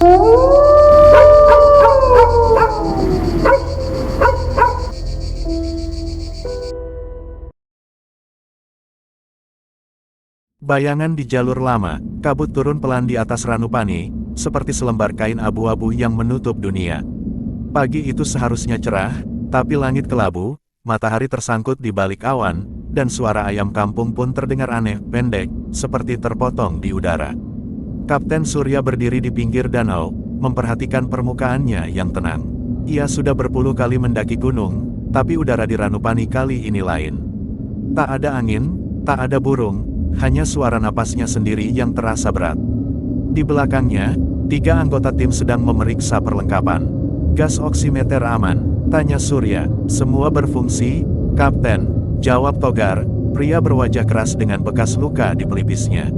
Bayangan di jalur lama, kabut turun pelan di atas Ranupani, seperti selembar kain abu-abu yang menutup dunia. Pagi itu seharusnya cerah, tapi langit kelabu, matahari tersangkut di balik awan, dan suara ayam kampung pun terdengar aneh, pendek, seperti terpotong di udara. Kapten Surya berdiri di pinggir danau, memperhatikan permukaannya yang tenang. Ia sudah berpuluh kali mendaki gunung, tapi udara di Ranupani kali ini lain. Tak ada angin, tak ada burung, hanya suara napasnya sendiri yang terasa berat. Di belakangnya, 3 anggota tim sedang memeriksa perlengkapan. Gas oximeter aman, tanya Surya. Semua berfungsi, Kapten, jawab Togar, pria berwajah keras dengan bekas luka di pelipisnya.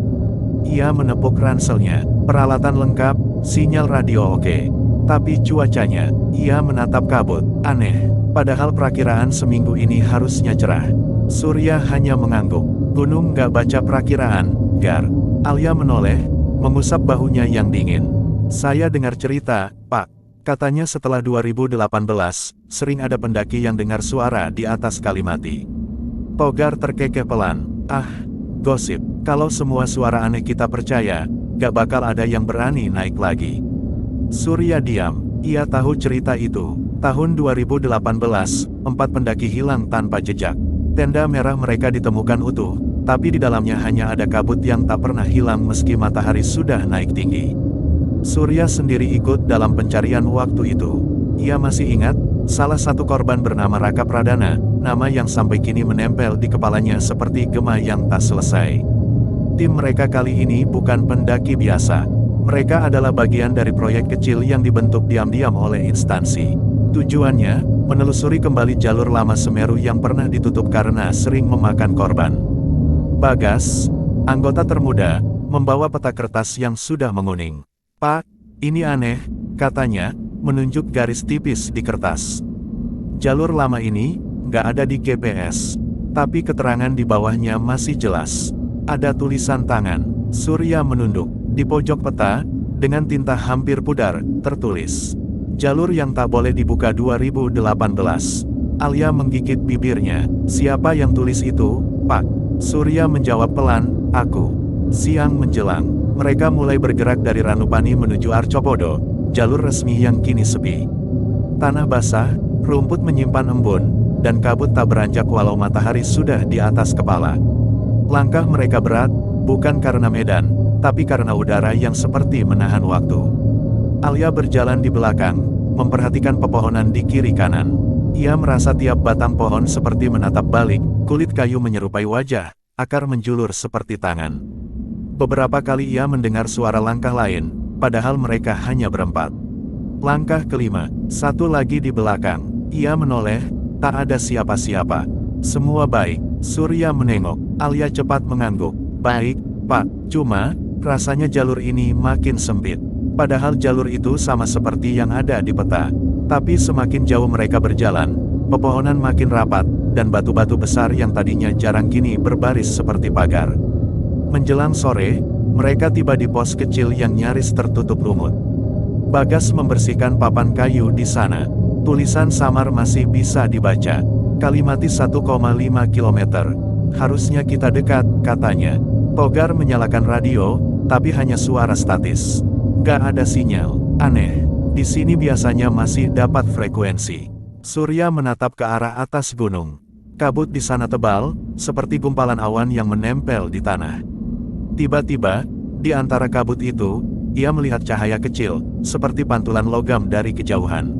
Ia menepuk ranselnya, peralatan lengkap, sinyal radio oke. Tapi cuacanya, ia menatap kabut, aneh, padahal perakiraan seminggu ini harusnya cerah. Surya hanya mengangguk. Gunung gak baca perakiraan, Gar. Alia menoleh, mengusap bahunya yang dingin. Saya dengar cerita, Pak. Katanya setelah 2018, sering ada pendaki yang dengar suara di atas Kalimati. Togar terkekeh pelan. Ah, gosip. Kalau semua suara aneh kita percaya, gak bakal ada yang berani naik lagi. Surya diam. Ia tahu cerita itu. Tahun 2018, 4 pendaki hilang tanpa jejak. Tenda merah mereka ditemukan utuh, tapi di dalamnya hanya ada kabut yang tak pernah hilang meski matahari sudah naik tinggi. Surya sendiri ikut dalam pencarian waktu itu. Ia masih ingat, salah satu korban bernama Raka Pradana, nama yang sampai kini menempel di kepalanya seperti gema yang tak selesai. Tim mereka kali ini bukan pendaki biasa. Mereka adalah bagian dari proyek kecil yang dibentuk diam-diam oleh instansi. Tujuannya, menelusuri kembali jalur lama Semeru yang pernah ditutup karena sering memakan korban. Bagas, anggota termuda, membawa peta kertas yang sudah menguning. Pak, ini aneh, katanya, menunjuk garis tipis di kertas. Jalur lama ini, nggak ada di GPS. Tapi keterangan di bawahnya masih jelas. Ada tulisan tangan. Surya menunduk. Di pojok peta, dengan tinta hampir pudar, tertulis. Jalur yang tak boleh dibuka 2018. Alia menggigit bibirnya. Siapa yang tulis itu, Pak? Surya menjawab pelan, aku. Siang menjelang, mereka mulai bergerak dari Ranupani menuju Arcopodo, jalur resmi yang kini sepi. Tanah basah, rumput menyimpan embun, dan kabut tak beranjak walau matahari sudah di atas kepala. Langkah mereka berat, bukan karena medan, tapi karena udara yang seperti menahan waktu. Alia berjalan di belakang, memperhatikan pepohonan di kiri kanan. Ia merasa tiap batang pohon seperti menatap balik, kulit kayu menyerupai wajah, akar menjulur seperti tangan. Beberapa kali ia mendengar suara langkah lain, padahal mereka hanya berempat. Langkah kelima, satu lagi di belakang. Ia menoleh, tak ada siapa-siapa. Semua baik. Surya menengok. Alia cepat mengangguk. Baik, Pak. Cuma, rasanya jalur ini makin sempit. Padahal jalur itu sama seperti yang ada di peta. Tapi semakin jauh mereka berjalan, pepohonan makin rapat, dan batu-batu besar yang tadinya jarang kini berbaris seperti pagar. Menjelang sore, mereka tiba di pos kecil yang nyaris tertutup lumut. Bagas membersihkan papan kayu di sana. Tulisan samar masih bisa dibaca. Kalimati 1,5 km. Harusnya kita dekat, katanya. Togar menyalakan radio, tapi hanya suara statis. Gak ada sinyal. Aneh. Di sini biasanya masih dapat frekuensi. Surya menatap ke arah atas gunung. Kabut di sana tebal, seperti gumpalan awan yang menempel di tanah. Tiba-tiba, di antara kabut itu, ia melihat cahaya kecil, seperti pantulan logam dari kejauhan.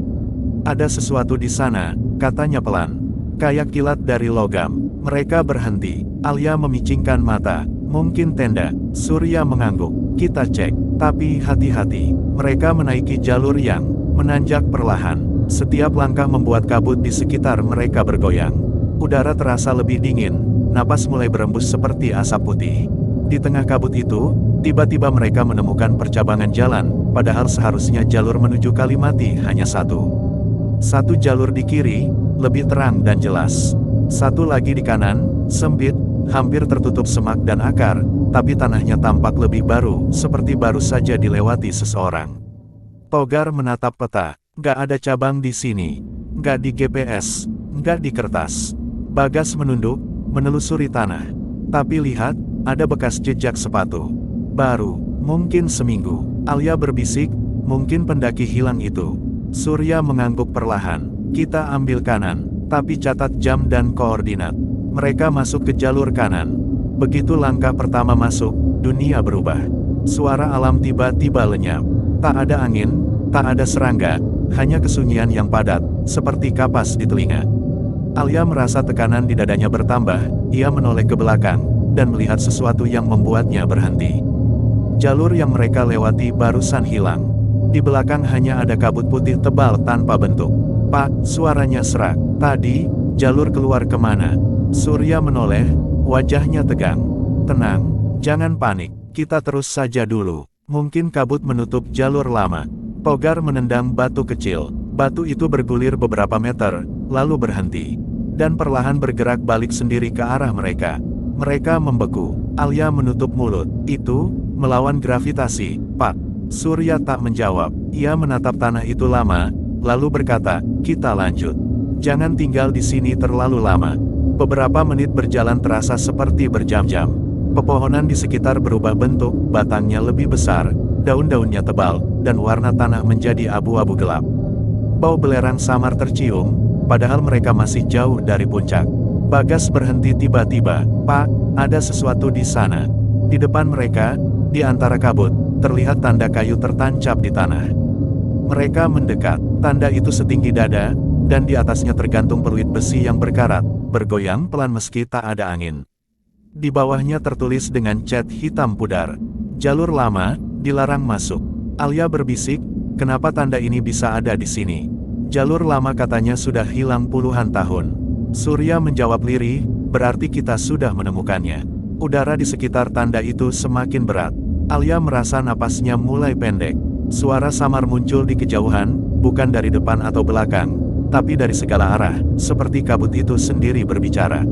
Ada sesuatu di sana, katanya pelan. Kayak kilat dari logam. Mereka berhenti. Alia memicingkan mata. Mungkin tenda. Surya mengangguk. Kita cek. Tapi hati-hati. Mereka menaiki jalur yang menanjak perlahan. Setiap langkah membuat kabut di sekitar mereka bergoyang. Udara terasa lebih dingin. Napas mulai berembus seperti asap putih. Di tengah kabut itu, tiba-tiba mereka menemukan percabangan jalan, padahal seharusnya jalur menuju Kalimati hanya satu. Satu jalur di kiri, lebih terang dan jelas. Satu lagi di kanan, sempit, hampir tertutup semak dan akar, tapi tanahnya tampak lebih baru, seperti baru saja dilewati seseorang. Togar menatap peta. Nggak ada cabang di sini. Nggak di GPS. Nggak di kertas. Bagas menunduk, menelusuri tanah. Tapi lihat, ada bekas jejak sepatu. Baru, mungkin seminggu. Alia berbisik, mungkin pendaki hilang itu. Surya mengangguk perlahan. Kita ambil kanan, tapi catat jam dan koordinat. Mereka masuk ke jalur kanan. Begitu langkah pertama masuk, dunia berubah. Suara alam tiba-tiba lenyap. Tak ada angin, tak ada serangga, hanya kesunyian yang padat, seperti kapas di telinga. Alia merasa tekanan di dadanya bertambah, ia menoleh ke belakang, dan melihat sesuatu yang membuatnya berhenti. Jalur yang mereka lewati barusan hilang. Di belakang hanya ada kabut putih tebal tanpa bentuk. Pak, suaranya serak. Tadi, jalur keluar kemana? Surya menoleh, wajahnya tegang. Tenang, jangan panik, kita terus saja dulu. Mungkin kabut menutup jalur lama. Togar menendang batu kecil. Batu itu bergulir beberapa meter, lalu berhenti. Dan perlahan bergerak balik sendiri ke arah mereka. Mereka membeku. Alia menutup mulut. Itu, melawan gravitasi, Pak. Surya tak menjawab. Ia menatap tanah itu lama, lalu berkata, kita lanjut. Jangan tinggal di sini terlalu lama. Beberapa menit berjalan terasa seperti berjam-jam. Pepohonan di sekitar berubah bentuk, batangnya lebih besar, daun-daunnya tebal, dan warna tanah menjadi abu-abu gelap. Bau belerang samar tercium, padahal mereka masih jauh dari puncak. Bagas berhenti tiba-tiba. Pak, ada sesuatu di sana. Di depan mereka, di antara kabut, terlihat tanda kayu tertancap di tanah. Mereka mendekat. Tanda itu setinggi dada, dan di atasnya tergantung peluit besi yang berkarat, bergoyang pelan meski tak ada angin. Di bawahnya tertulis dengan cat hitam pudar. Jalur lama, dilarang masuk. Alia berbisik, kenapa tanda ini bisa ada di sini? Jalur lama katanya sudah hilang puluhan tahun. Surya menjawab lirih, berarti kita sudah menemukannya. Udara di sekitar tanda itu semakin berat. Alia merasa napasnya mulai pendek. Suara samar muncul di kejauhan, bukan dari depan atau belakang, tapi dari segala arah, seperti kabut itu sendiri berbicara.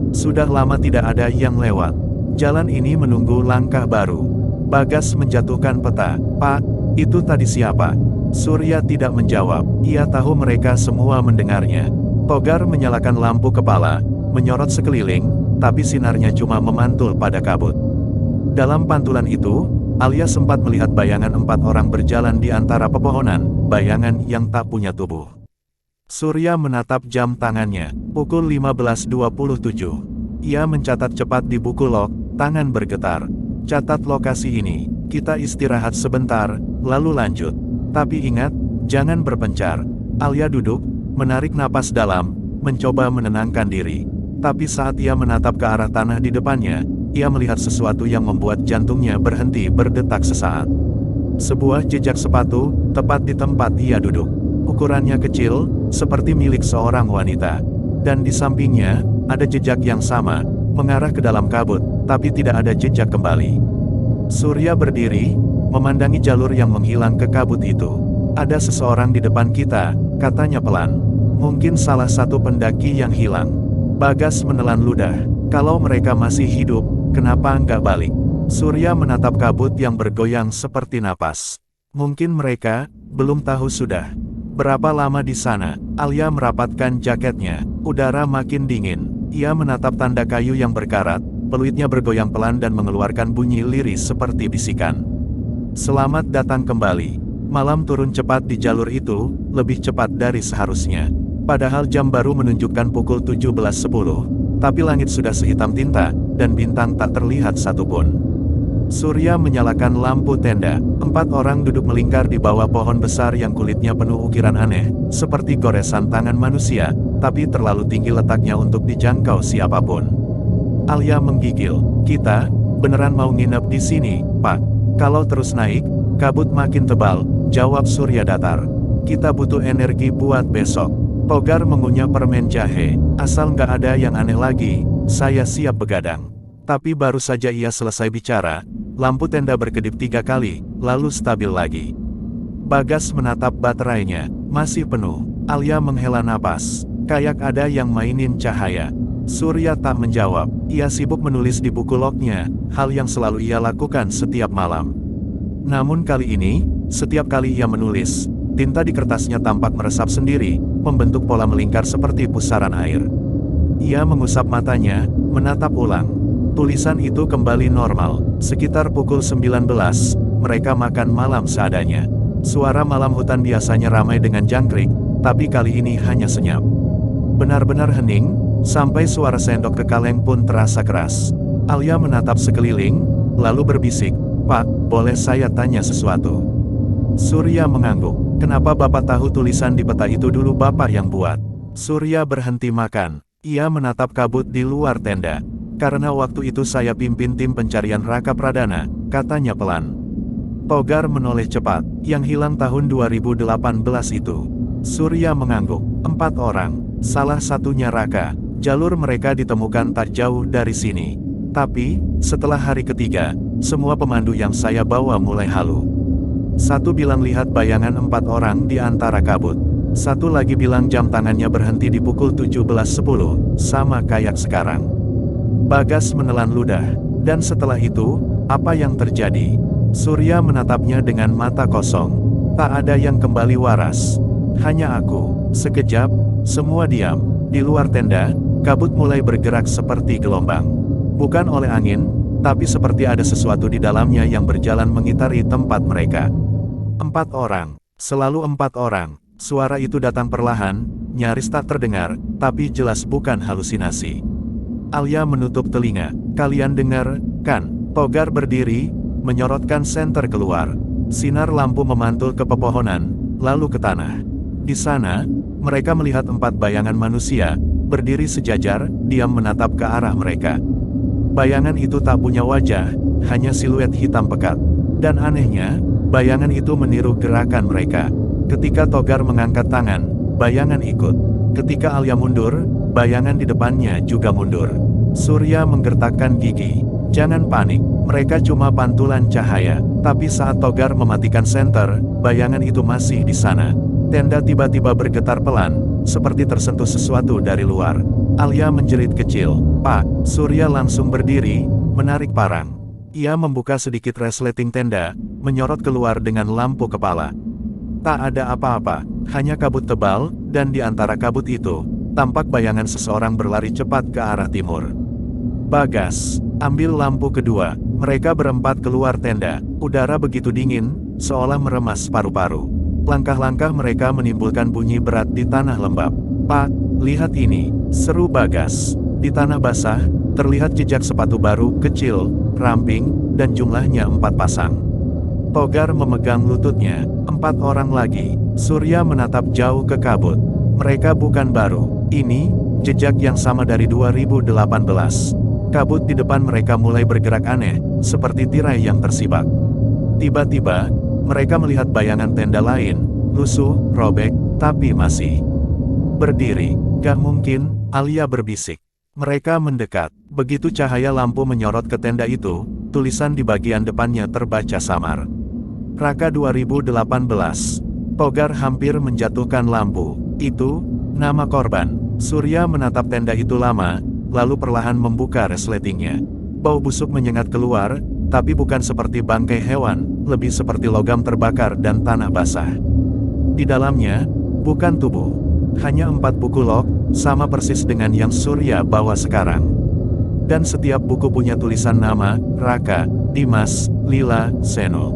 Sudah lama tidak ada yang lewat. Jalan ini menunggu langkah baru. Bagas menjatuhkan peta. Pak, itu tadi siapa? Surya tidak menjawab. Ia tahu mereka semua mendengarnya. Togar menyalakan lampu kepala, menyorot sekeliling, tapi sinarnya cuma memantul pada kabut. Dalam pantulan itu, Alia sempat melihat bayangan 4 orang berjalan di antara pepohonan, bayangan yang tak punya tubuh. Surya menatap jam tangannya, pukul 15.27. Ia mencatat cepat di buku log, tangan bergetar. Catat lokasi ini, kita istirahat sebentar, lalu lanjut. Tapi ingat, jangan berpencar. Alia duduk, menarik napas dalam, mencoba menenangkan diri. Tapi saat ia menatap ke arah tanah di depannya, ia melihat sesuatu yang membuat jantungnya berhenti berdetak sesaat. Sebuah jejak sepatu, tepat di tempat ia duduk. Ukurannya kecil, seperti milik seorang wanita. Dan di sampingnya, ada jejak yang sama, mengarah ke dalam kabut, tapi tidak ada jejak kembali. Surya berdiri, memandangi jalur yang menghilang ke kabut itu. Ada seseorang di depan kita, katanya pelan. Mungkin salah satu pendaki yang hilang. Bagas menelan ludah. Kalau mereka masih hidup, kenapa nggak balik? Surya menatap kabut yang bergoyang seperti napas. Mungkin mereka belum tahu sudah berapa lama di sana. Alia merapatkan jaketnya. Udara makin dingin. Ia menatap tanda kayu yang berkarat. Peluitnya bergoyang pelan dan mengeluarkan bunyi lirih seperti bisikan. Selamat datang kembali. Malam turun cepat di jalur itu, lebih cepat dari seharusnya. Padahal jam baru menunjukkan pukul 17.10. Tapi langit sudah sehitam tinta, dan bintang tak terlihat satupun. Surya menyalakan lampu tenda. 4 orang duduk melingkar di bawah pohon besar yang kulitnya penuh ukiran aneh, seperti goresan tangan manusia, tapi terlalu tinggi letaknya untuk dijangkau siapapun. Alia menggigil. Kita beneran mau nginep di sini, Pak? Kalau terus naik, kabut makin tebal, jawab Surya datar. Kita butuh energi buat besok. Togar mengunyah permen jahe. Asal nggak ada yang aneh lagi, saya siap begadang. Tapi baru saja ia selesai bicara, lampu tenda berkedip 3 kali, lalu stabil lagi. Bagas menatap baterainya, masih penuh. Alia menghela napas, kayak ada yang mainin cahaya. Surya tak menjawab, ia sibuk menulis di buku lognya, hal yang selalu ia lakukan setiap malam. Namun kali ini, Setiap kali ia menulis, tinta di kertasnya tampak meresap sendiri, membentuk pola melingkar seperti pusaran air. Ia mengusap matanya, menatap ulang. Tulisan itu kembali normal. Sekitar pukul 19, mereka makan malam seadanya. Suara malam hutan biasanya ramai dengan jangkrik, tapi kali ini hanya senyap. Benar-benar hening, sampai suara sendok ke kaleng pun terasa keras. Alia menatap sekeliling, lalu berbisik, "Pak, boleh saya tanya sesuatu?" Surya mengangguk. "Kenapa Bapak tahu tulisan di peta itu dulu Bapak yang buat?" Surya berhenti makan. Ia menatap kabut di luar tenda. "Karena waktu itu saya pimpin tim pencarian Raka Pradana," katanya pelan. Togar menoleh cepat. "Yang hilang tahun 2018 itu." Surya mengangguk. 4 orang, salah satunya Raka. Jalur mereka ditemukan tak jauh dari sini. Tapi, setelah hari ketiga, semua pemandu yang saya bawa mulai halu. Satu bilang lihat bayangan 4 orang di antara kabut. Satu lagi bilang jam tangannya berhenti di pukul 17.10, sama kayak sekarang. Bagas menelan ludah. "Dan setelah itu, apa yang terjadi?" Surya menatapnya dengan mata kosong. "Tak ada yang kembali waras. Hanya aku." Sekejap, semua diam. Di luar tenda, kabut mulai bergerak seperti gelombang. Bukan oleh angin, tapi seperti ada sesuatu di dalamnya yang berjalan mengitari tempat mereka. 4 orang, selalu 4 orang. Suara itu datang perlahan, nyaris tak terdengar, tapi jelas bukan halusinasi. Alia menutup telinga. "Kalian dengar, kan?" Togar berdiri, menyorotkan senter keluar. Sinar lampu memantul ke pepohonan, lalu ke tanah. Di sana, mereka melihat 4 bayangan manusia, berdiri sejajar, diam menatap ke arah mereka. Bayangan itu tak punya wajah, hanya siluet hitam pekat. Dan anehnya, bayangan itu meniru gerakan mereka. Ketika Togar mengangkat tangan, bayangan ikut. Ketika Alia mundur, bayangan di depannya juga mundur. Surya menggertakkan gigi. "Jangan panik, mereka cuma pantulan cahaya." Tapi saat Togar mematikan senter, bayangan itu masih di sana. Tenda tiba-tiba bergetar pelan, seperti tersentuh sesuatu dari luar. Alia menjerit kecil. "Pak!" Surya langsung berdiri, menarik parang. Ia membuka sedikit resleting tenda, menyorot keluar dengan lampu kepala. Tak ada apa-apa, hanya kabut tebal, dan di antara kabut itu, tampak bayangan seseorang berlari cepat ke arah timur. "Bagas, ambil lampu kedua." Mereka berempat keluar tenda. Udara begitu dingin, seolah meremas paru-paru. Langkah-langkah mereka menimbulkan bunyi berat di tanah lembab. "Pak, lihat ini," seru Bagas. Di tanah basah, terlihat jejak sepatu baru, kecil, ramping, dan jumlahnya 4 pasang. Togar memegang lututnya. 4 orang lagi. Surya menatap jauh ke kabut. Mereka bukan baru. Ini, jejak yang sama dari 2018. Kabut di depan mereka mulai bergerak aneh, seperti tirai yang tersibak. Tiba-tiba, mereka melihat bayangan tenda lain, lusuh, robek, tapi masih berdiri. "Gak mungkin," Alia berbisik. Mereka mendekat. Begitu cahaya lampu menyorot ke tenda itu, tulisan di bagian depannya terbaca samar. "Raka 2018. Togar hampir menjatuhkan lampu. "Itu, nama korban." Surya menatap tenda itu lama, lalu perlahan membuka resletingnya. Bau busuk menyengat keluar, tapi bukan seperti bangkai hewan, lebih seperti logam terbakar dan tanah basah. Di dalamnya, bukan tubuh. Hanya 4 buku log, sama persis dengan yang Surya bawa sekarang. Dan setiap buku punya tulisan nama, Raka, Dimas, Lila, Seno.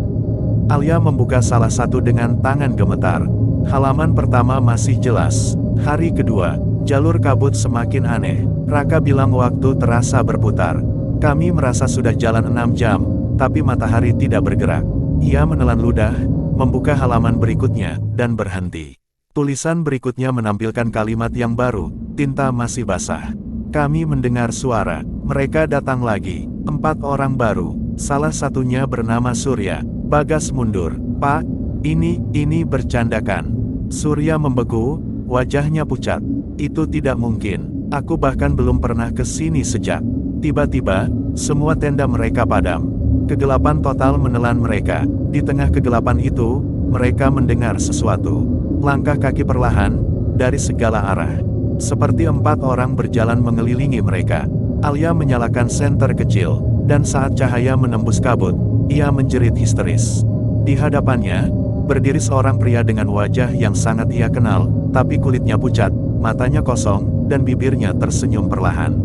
Alia membuka salah satu dengan tangan gemetar. Halaman pertama masih jelas. Hari kedua, jalur kabut semakin aneh. Raka bilang waktu terasa berputar. "Kami merasa sudah jalan 6 jam, tapi matahari tidak bergerak." Ia menelan ludah, membuka halaman berikutnya, dan berhenti. Tulisan berikutnya menampilkan kalimat yang baru, tinta masih basah. "Kami mendengar suara. Mereka datang lagi. 4 orang baru. Salah satunya bernama Surya." Bagas mundur. "Pak, ini bercandakan." Surya membeku, wajahnya pucat. "Itu tidak mungkin. Aku bahkan belum pernah ke sini sejak." Tiba-tiba, semua tenda mereka padam. Kegelapan total menelan mereka. Di tengah kegelapan itu, mereka mendengar sesuatu. Langkah kaki perlahan, dari segala arah. Seperti 4 orang berjalan mengelilingi mereka. Alia menyalakan senter kecil, dan saat cahaya menembus kabut, ia menjerit histeris. Di hadapannya, berdiri seorang pria dengan wajah yang sangat ia kenal, tapi kulitnya pucat, matanya kosong, dan bibirnya tersenyum perlahan.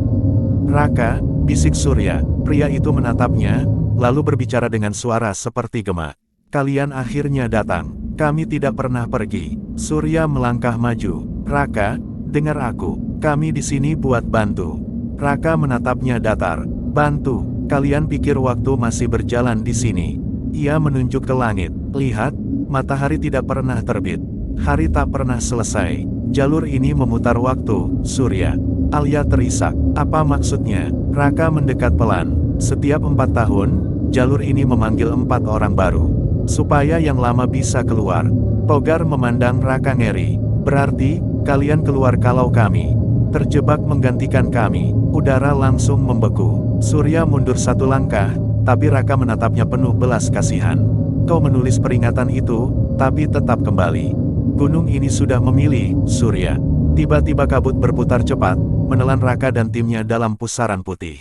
"Raka," bisik Surya. Pria itu menatapnya, lalu berbicara dengan suara seperti gema. "Kalian akhirnya datang. Kami tidak pernah pergi." Surya melangkah maju. "Raka, dengar aku. Kami di sini buat bantu." Raka menatapnya datar. "Bantu? Kalian pikir waktu masih berjalan di sini?" Ia menunjuk ke langit. "Lihat, matahari tidak pernah terbit. Hari tak pernah selesai. Jalur ini memutar waktu, Surya." Alia terisak. "Apa maksudnya?" Raka mendekat pelan. "Setiap 4 tahun, jalur ini memanggil 4 orang baru. Supaya yang lama bisa keluar." Togar memandang Raka ngeri. "Berarti, kalian keluar kalau kami terjebak menggantikan kami." Udara langsung membeku. Surya mundur 1 langkah, tapi Raka menatapnya penuh belas kasihan. "Kau menulis peringatan itu, tapi tetap kembali. Gunung ini sudah memilih, Surya." Tiba-tiba kabut berputar cepat, menelan Raka dan timnya dalam pusaran putih.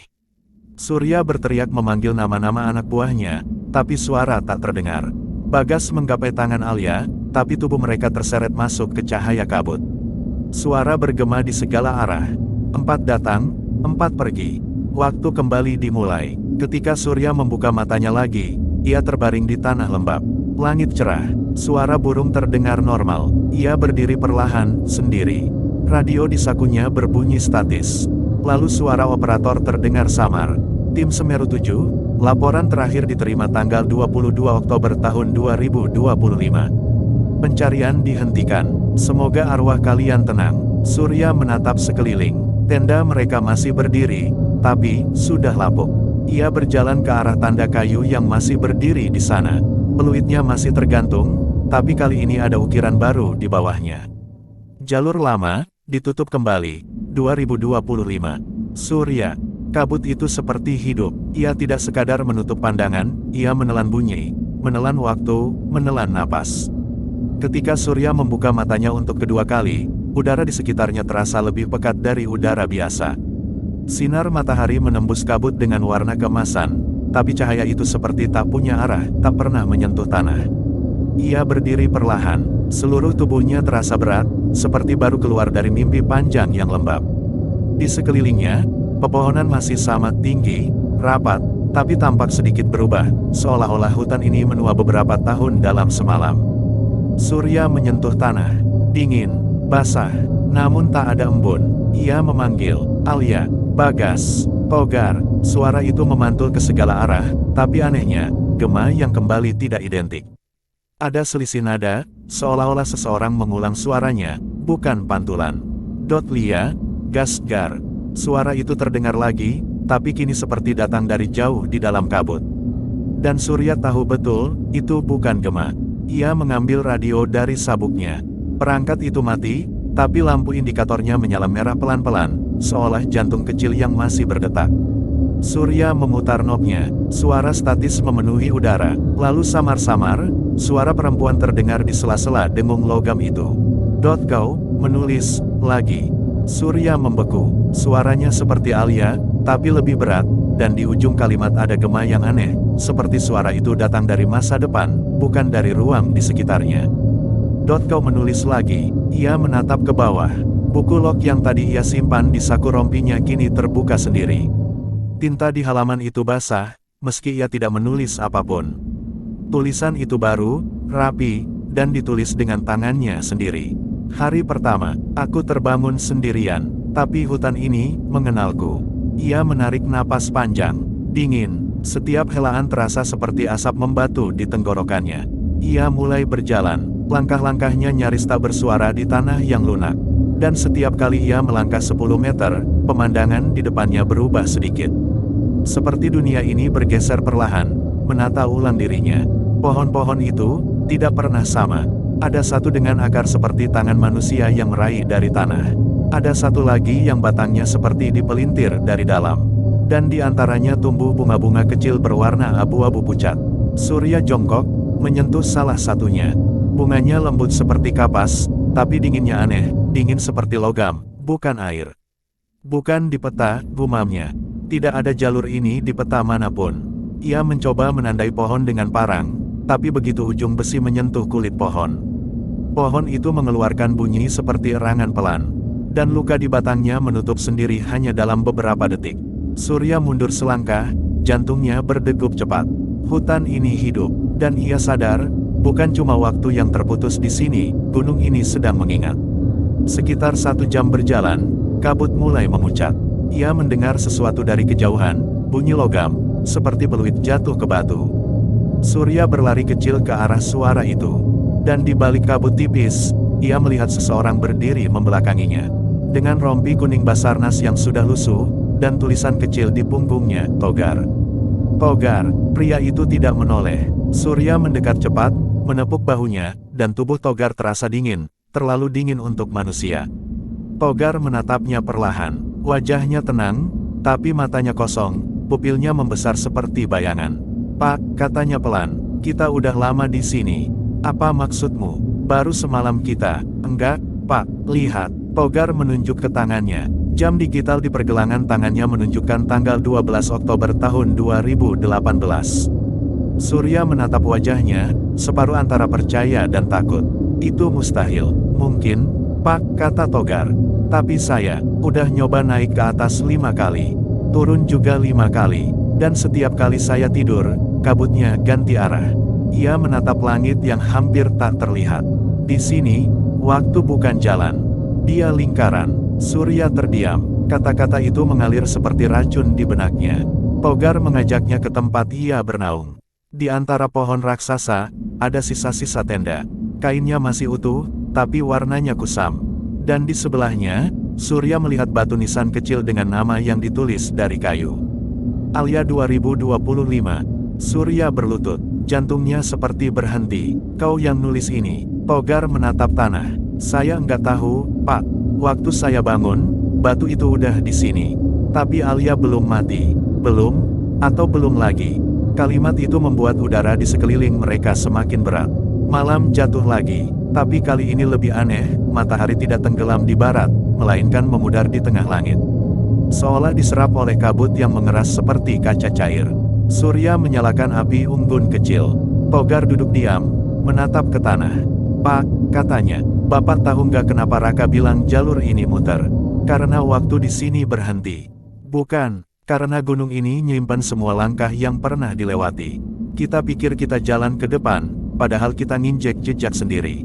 Surya berteriak memanggil nama-nama anak buahnya, tapi suara tak terdengar. Bagas menggapai tangan Alia, tapi tubuh mereka terseret masuk ke cahaya kabut. Suara bergema di segala arah. 4 datang, 4 pergi. Waktu kembali dimulai. Ketika Surya membuka matanya lagi, ia terbaring di tanah lembab. Langit cerah, suara burung terdengar normal. Ia berdiri perlahan, sendiri. Radio di sakunya berbunyi statis. Lalu suara operator terdengar samar. "Tim Semeru 7, laporan terakhir diterima tanggal 22 Oktober tahun 2025. Pencarian dihentikan. Semoga arwah kalian tenang." Surya menatap sekeliling. Tenda mereka masih berdiri, tapi sudah lapuk. Ia berjalan ke arah tanda kayu yang masih berdiri di sana. Peluitnya masih tergantung, tapi kali ini ada ukiran baru di bawahnya. Jalur lama ditutup kembali. 2025. Surya. Kabut itu seperti hidup. Ia tidak sekadar menutup pandangan, ia menelan bunyi, menelan waktu, menelan napas. Ketika Surya membuka matanya untuk kedua kali, udara di sekitarnya terasa lebih pekat dari udara biasa. Sinar matahari menembus kabut dengan warna keemasan, tapi cahaya itu seperti tak punya arah, tak pernah menyentuh tanah. Ia berdiri perlahan, seluruh tubuhnya terasa berat, seperti baru keluar dari mimpi panjang yang lembab. Di sekelilingnya, pepohonan masih sama tinggi, rapat, tapi tampak sedikit berubah, seolah-olah hutan ini menua beberapa tahun dalam semalam. Surya menyentuh tanah, dingin, basah, namun tak ada embun. Ia memanggil, "Alia, Bagas, Togar." Suara itu memantul ke segala arah, tapi anehnya, gema yang kembali tidak identik. Ada selisih nada, seolah-olah seseorang mengulang suaranya, bukan pantulan. "Dotlia, Gasgar." Suara itu terdengar lagi, tapi kini seperti datang dari jauh di dalam kabut. Dan Surya tahu betul, itu bukan gema. Ia mengambil radio dari sabuknya. Perangkat itu mati, tapi lampu indikatornya menyala merah pelan-pelan, seolah jantung kecil yang masih berdetak. Surya memutar knobnya, suara statis memenuhi udara, lalu samar-samar, suara perempuan terdengar di sela-sela dengung logam itu. "Kau menulis lagi." Surya membeku, suaranya seperti Alia, tapi lebih berat, dan di ujung kalimat ada gema yang aneh, seperti suara itu datang dari masa depan, bukan dari ruang di sekitarnya. "Kau menulis lagi." Ia menatap ke bawah. Buku log yang tadi ia simpan di saku rompinya kini terbuka sendiri. Tinta di halaman itu basah, meski ia tidak menulis apapun. Tulisan itu baru, rapi, dan ditulis dengan tangannya sendiri. "Hari pertama, aku terbangun sendirian, tapi hutan ini mengenalku." Ia menarik napas panjang, dingin, setiap helaan terasa seperti asap membatu di tenggorokannya. Ia mulai berjalan, langkah-langkahnya nyaris tak bersuara di tanah yang lunak. Dan setiap kali ia melangkah 10 meter, pemandangan di depannya berubah sedikit. Seperti dunia ini bergeser perlahan, menata ulang dirinya. Pohon-pohon itu tidak pernah sama. Ada satu dengan akar seperti tangan manusia yang meraih dari tanah. Ada satu lagi yang batangnya seperti dipelintir dari dalam. Dan di antaranya tumbuh bunga-bunga kecil berwarna abu-abu pucat. Surya jongkok, menyentuh salah satunya. Bunganya lembut seperti kapas, tapi dinginnya aneh, dingin seperti logam, bukan air. "Bukan di peta," gumamnya. "Tidak ada jalur ini di peta manapun." Ia mencoba menandai pohon dengan parang, tapi begitu ujung besi menyentuh kulit pohon, pohon itu mengeluarkan bunyi seperti erangan pelan, dan luka di batangnya menutup sendiri hanya dalam beberapa detik. Surya mundur selangkah, jantungnya berdegup cepat. Hutan ini hidup, dan ia sadar, bukan cuma waktu yang terputus di sini, gunung ini sedang mengingat. Sekitar 1 jam berjalan, kabut mulai memucat. Ia mendengar sesuatu dari kejauhan, bunyi logam, seperti peluit jatuh ke batu. Surya berlari kecil ke arah suara itu, dan di balik kabut tipis, ia melihat seseorang berdiri membelakanginya. Dengan rompi kuning Basarnas yang sudah lusuh, dan tulisan kecil di punggungnya, Togar. Togar, pria itu tidak menoleh. Surya mendekat cepat, menepuk bahunya, dan tubuh Togar terasa dingin, terlalu dingin untuk manusia. Togar menatapnya perlahan, wajahnya tenang, tapi matanya kosong, pupilnya membesar seperti bayangan. Pak, katanya pelan, kita udah lama di sini. Apa maksudmu? Baru semalam kita. Enggak, Pak, lihat. Togar menunjuk ke tangannya. Jam digital di pergelangan tangannya menunjukkan tanggal 12 Oktober tahun 2018. Surya menatap wajahnya, separuh antara percaya dan takut. Itu mustahil. Mungkin, Pak, kata Togar. Tapi saya, udah nyoba naik ke atas 5 kali. Turun juga 5 kali. Dan setiap kali saya tidur, kabutnya ganti arah. Ia menatap langit yang hampir tak terlihat. Di sini, waktu bukan jalan. Dia lingkaran. Surya terdiam. Kata-kata itu mengalir seperti racun di benaknya. Togar mengajaknya ke tempat ia bernaung. Di antara pohon raksasa, ada sisa-sisa tenda. Kainnya masih utuh, tapi warnanya kusam. Dan di sebelahnya, Surya melihat batu nisan kecil dengan nama yang ditulis dari kayu. Alia 2025. Surya berlutut, jantungnya seperti berhenti. Kau yang nulis ini? Togar menatap tanah. Saya enggak tahu, Pak. Waktu saya bangun, batu itu udah di sini. Tapi Alia belum mati. Belum? Atau belum lagi? Kalimat itu membuat udara di sekeliling mereka semakin berat. Malam jatuh lagi, tapi kali ini lebih aneh, matahari tidak tenggelam di barat, melainkan memudar di tengah langit. Seolah diserap oleh kabut yang mengeras seperti kaca cair. Surya menyalakan api unggun kecil. Togar duduk diam, menatap ke tanah. Pak, katanya, Bapak tahu nggak kenapa Raka bilang jalur ini muter? Karena waktu di sini berhenti. Bukan, karena gunung ini nyimpan semua langkah yang pernah dilewati. Kita pikir kita jalan ke depan, padahal kita nginjek jejak sendiri.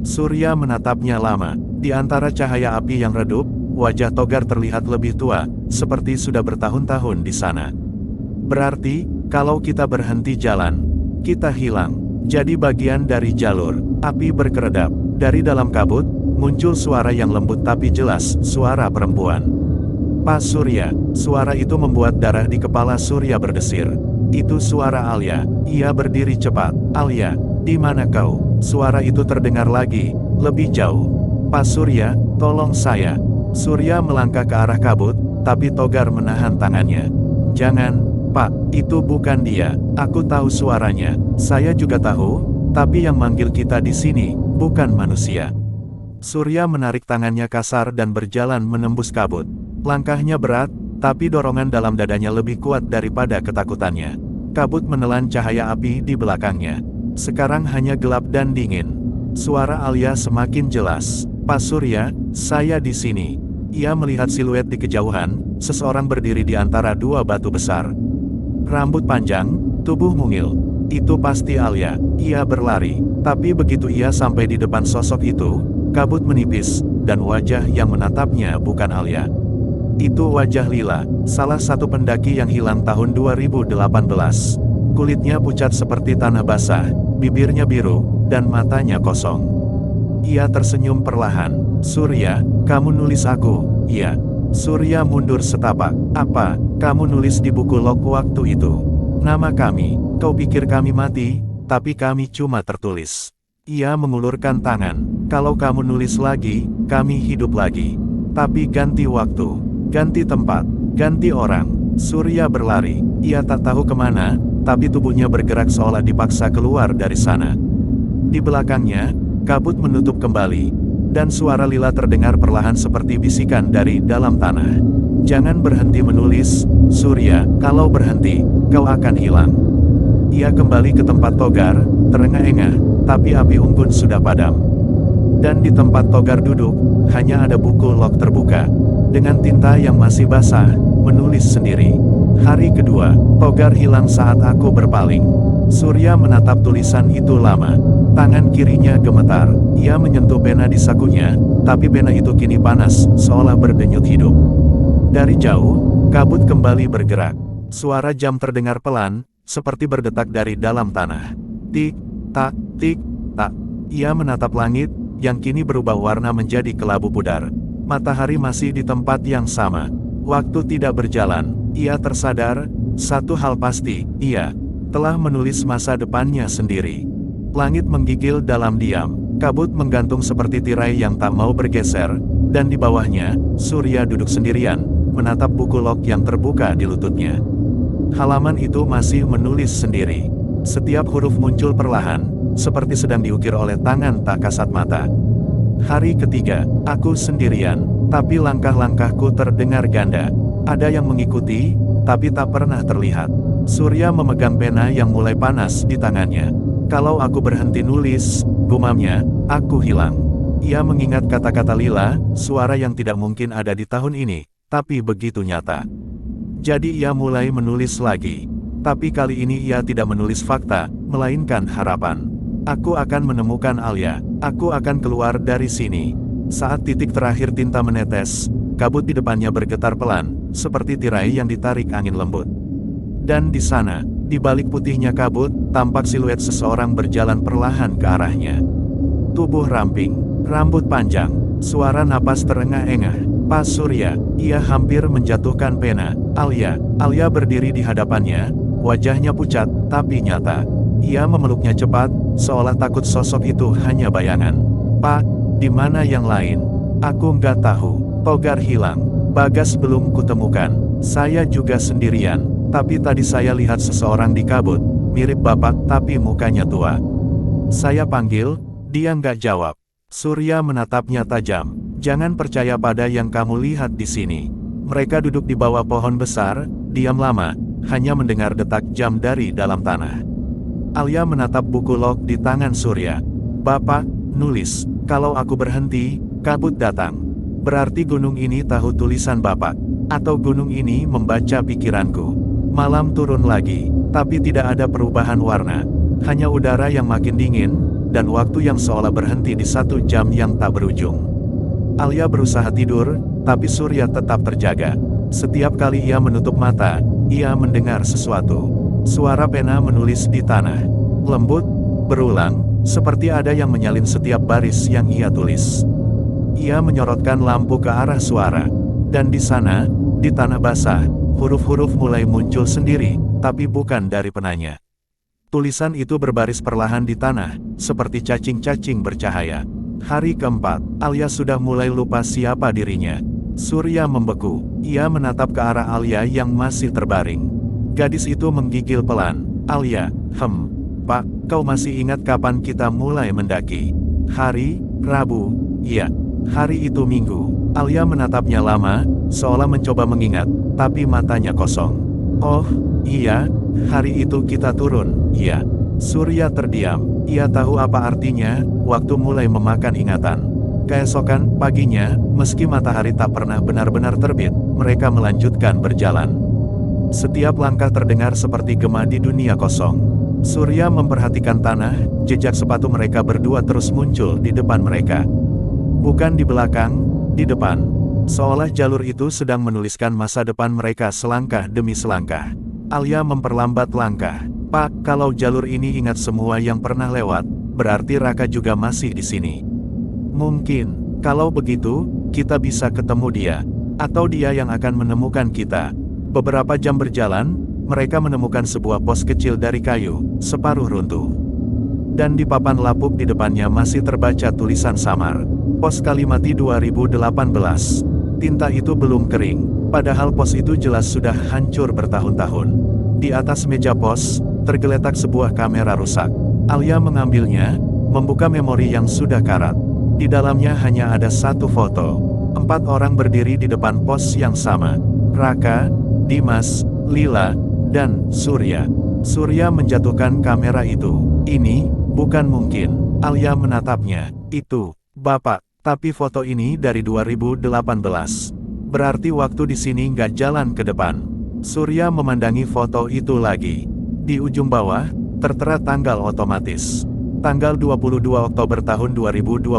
Surya menatapnya lama. Di antara cahaya api yang redup, wajah Togar terlihat lebih tua, seperti sudah bertahun-tahun di sana. Berarti, kalau kita berhenti jalan, kita hilang. Jadi bagian dari jalur. Api berkeredap. Dari dalam kabut, muncul suara yang lembut tapi jelas, suara perempuan. Pak Surya. Suara itu membuat darah di kepala Surya berdesir. Itu suara Alia. Ia berdiri cepat. Alia, di mana kau? Suara itu terdengar lagi, lebih jauh. Pak Surya, tolong saya. Surya melangkah ke arah kabut, tapi Togar menahan tangannya. Jangan, Pak, itu bukan dia. Aku tahu suaranya. Saya juga tahu, tapi yang manggil kita di sini, bukan manusia. Surya menarik tangannya kasar dan berjalan menembus kabut. Langkahnya berat, tapi dorongan dalam dadanya lebih kuat daripada ketakutannya. Kabut menelan cahaya api di belakangnya. Sekarang hanya gelap dan dingin. Suara Alia semakin jelas. Pak Surya, saya di sini. Ia melihat siluet di kejauhan, seseorang berdiri di antara dua batu besar. Rambut panjang, tubuh mungil. Itu pasti Alia. Ia berlari, tapi begitu ia sampai di depan sosok itu, kabut menipis, dan wajah yang menatapnya bukan Alia. Itu wajah Lila, salah satu pendaki yang hilang tahun 2018. Kulitnya pucat seperti tanah basah, bibirnya biru, dan matanya kosong. Ia tersenyum perlahan. Surya, kamu nulis aku? Iya. Surya mundur setapak. Apa, kamu nulis di buku log waktu itu? Nama kami, kau pikir kami mati, tapi kami cuma tertulis. Ia mengulurkan tangan. Kalau kamu nulis lagi, kami hidup lagi. Tapi ganti waktu. Ganti tempat, ganti orang. Surya berlari. Ia tak tahu kemana, tapi tubuhnya bergerak seolah dipaksa keluar dari sana. Di belakangnya, kabut menutup kembali, dan suara Lila terdengar perlahan seperti bisikan dari dalam tanah. Jangan berhenti menulis, Surya, kalau berhenti, kau akan hilang. Ia kembali ke tempat Togar, terengah-engah, tapi api unggun sudah padam. Dan di tempat Togar duduk, hanya ada buku log terbuka. Dengan tinta yang masih basah, menulis sendiri. Hari kedua, Togar hilang saat aku berpaling. Surya menatap tulisan itu lama. Tangan kirinya gemetar. Ia menyentuh pena di sakunya, tapi pena itu kini panas, seolah berdenyut hidup. Dari jauh, kabut kembali bergerak. Suara jam terdengar pelan, seperti berdetak dari dalam tanah. Tik, tak, tik, tak. Ia menatap langit, yang kini berubah warna menjadi kelabu pudar. Matahari masih di tempat yang sama. Waktu tidak berjalan. Ia tersadar, satu hal pasti, ia telah menulis masa depannya sendiri. Langit menggigil dalam diam, kabut menggantung seperti tirai yang tak mau bergeser, dan di bawahnya, Surya duduk sendirian, menatap buku log yang terbuka di lututnya. Halaman itu masih menulis sendiri. Setiap huruf muncul perlahan, seperti sedang diukir oleh tangan tak kasat mata. Hari ketiga, aku sendirian, tapi langkah-langkahku terdengar ganda. Ada yang mengikuti, tapi tak pernah terlihat. Surya memegang pena yang mulai panas di tangannya. Kalau aku berhenti nulis, gumamnya, aku hilang. Ia mengingat kata-kata Lila, suara yang tidak mungkin ada di tahun ini, tapi begitu nyata. Jadi ia mulai menulis lagi. Tapi kali ini ia tidak menulis fakta, melainkan harapan. Aku akan menemukan Alia, aku akan keluar dari sini. Saat titik terakhir tinta menetes, kabut di depannya bergetar pelan, seperti tirai yang ditarik angin lembut. Dan di sana, di balik putihnya kabut, tampak siluet seseorang berjalan perlahan ke arahnya. Tubuh ramping, rambut panjang, suara napas terengah-engah. Pas Surya, ia hampir menjatuhkan pena. Alia berdiri di hadapannya, wajahnya pucat, tapi nyata. Ia memeluknya cepat, seolah takut sosok itu hanya bayangan. Pak, di mana yang lain? Aku nggak tahu. Togar hilang. Bagas belum kutemukan. Saya juga sendirian. Tapi tadi saya lihat seseorang di kabut, mirip bapak tapi mukanya tua. Saya panggil, dia nggak jawab. Surya menatapnya tajam. Jangan percaya pada yang kamu lihat di sini. Mereka duduk di bawah pohon besar, diam lama, hanya mendengar detak jam dari dalam tanah. Alia menatap buku log di tangan Surya. Bapak, nulis, kalau aku berhenti, kabut datang. Berarti gunung ini tahu tulisan bapak. Atau gunung ini membaca pikiranku. Malam turun lagi, tapi tidak ada perubahan warna. Hanya udara yang makin dingin, dan waktu yang seolah berhenti di 1 jam yang tak berujung. Alia berusaha tidur, tapi Surya tetap terjaga. Setiap kali ia menutup mata, ia mendengar sesuatu. Suara pena menulis di tanah. Lembut, berulang, seperti ada yang menyalin setiap baris yang ia tulis. Ia menyorotkan lampu ke arah suara. Dan di sana, di tanah basah, huruf-huruf mulai muncul sendiri, tapi bukan dari penanya. Tulisan itu berbaris perlahan di tanah, seperti cacing-cacing bercahaya. Hari keempat, Alia sudah mulai lupa siapa dirinya. Surya membeku, ia menatap ke arah Alia yang masih terbaring. Gadis itu menggigil pelan. Alia, Pak, kau masih ingat kapan kita mulai mendaki? Hari, Rabu, iya. Hari itu Minggu. Alia menatapnya lama, seolah mencoba mengingat, tapi matanya kosong. Oh, iya, hari itu kita turun, iya. Surya terdiam, ia tahu apa artinya, waktu mulai memakan ingatan. Keesokan paginya, meski matahari tak pernah benar-benar terbit, mereka melanjutkan berjalan. Setiap langkah terdengar seperti gema di dunia kosong. Surya memperhatikan tanah, jejak sepatu mereka berdua terus muncul di depan mereka. Bukan di belakang, di depan. Seolah jalur itu sedang menuliskan masa depan mereka selangkah demi selangkah. Alia memperlambat langkah. Pak, kalau jalur ini ingat semua yang pernah lewat, berarti Raka juga masih di sini. Mungkin, kalau begitu, kita bisa ketemu dia. Atau dia yang akan menemukan kita. Beberapa jam berjalan, mereka menemukan sebuah pos kecil dari kayu, separuh runtuh. Dan di papan lapuk di depannya masih terbaca tulisan samar. Pos Kalimati 2018. Tinta itu belum kering, padahal pos itu jelas sudah hancur bertahun-tahun. Di atas meja pos, tergeletak sebuah kamera rusak. Alia mengambilnya, membuka memori yang sudah karat. Di dalamnya hanya ada satu foto. 4 orang berdiri di depan pos yang sama. Raka, Dimas, Lila, dan Surya. Surya menjatuhkan kamera itu. Ini, bukan mungkin. Alia menatapnya. Itu, Bapak, tapi foto ini dari 2018. Berarti waktu di sini nggak jalan ke depan. Surya memandangi foto itu lagi. Di ujung bawah, tertera tanggal otomatis. Tanggal 22 Oktober tahun 2025,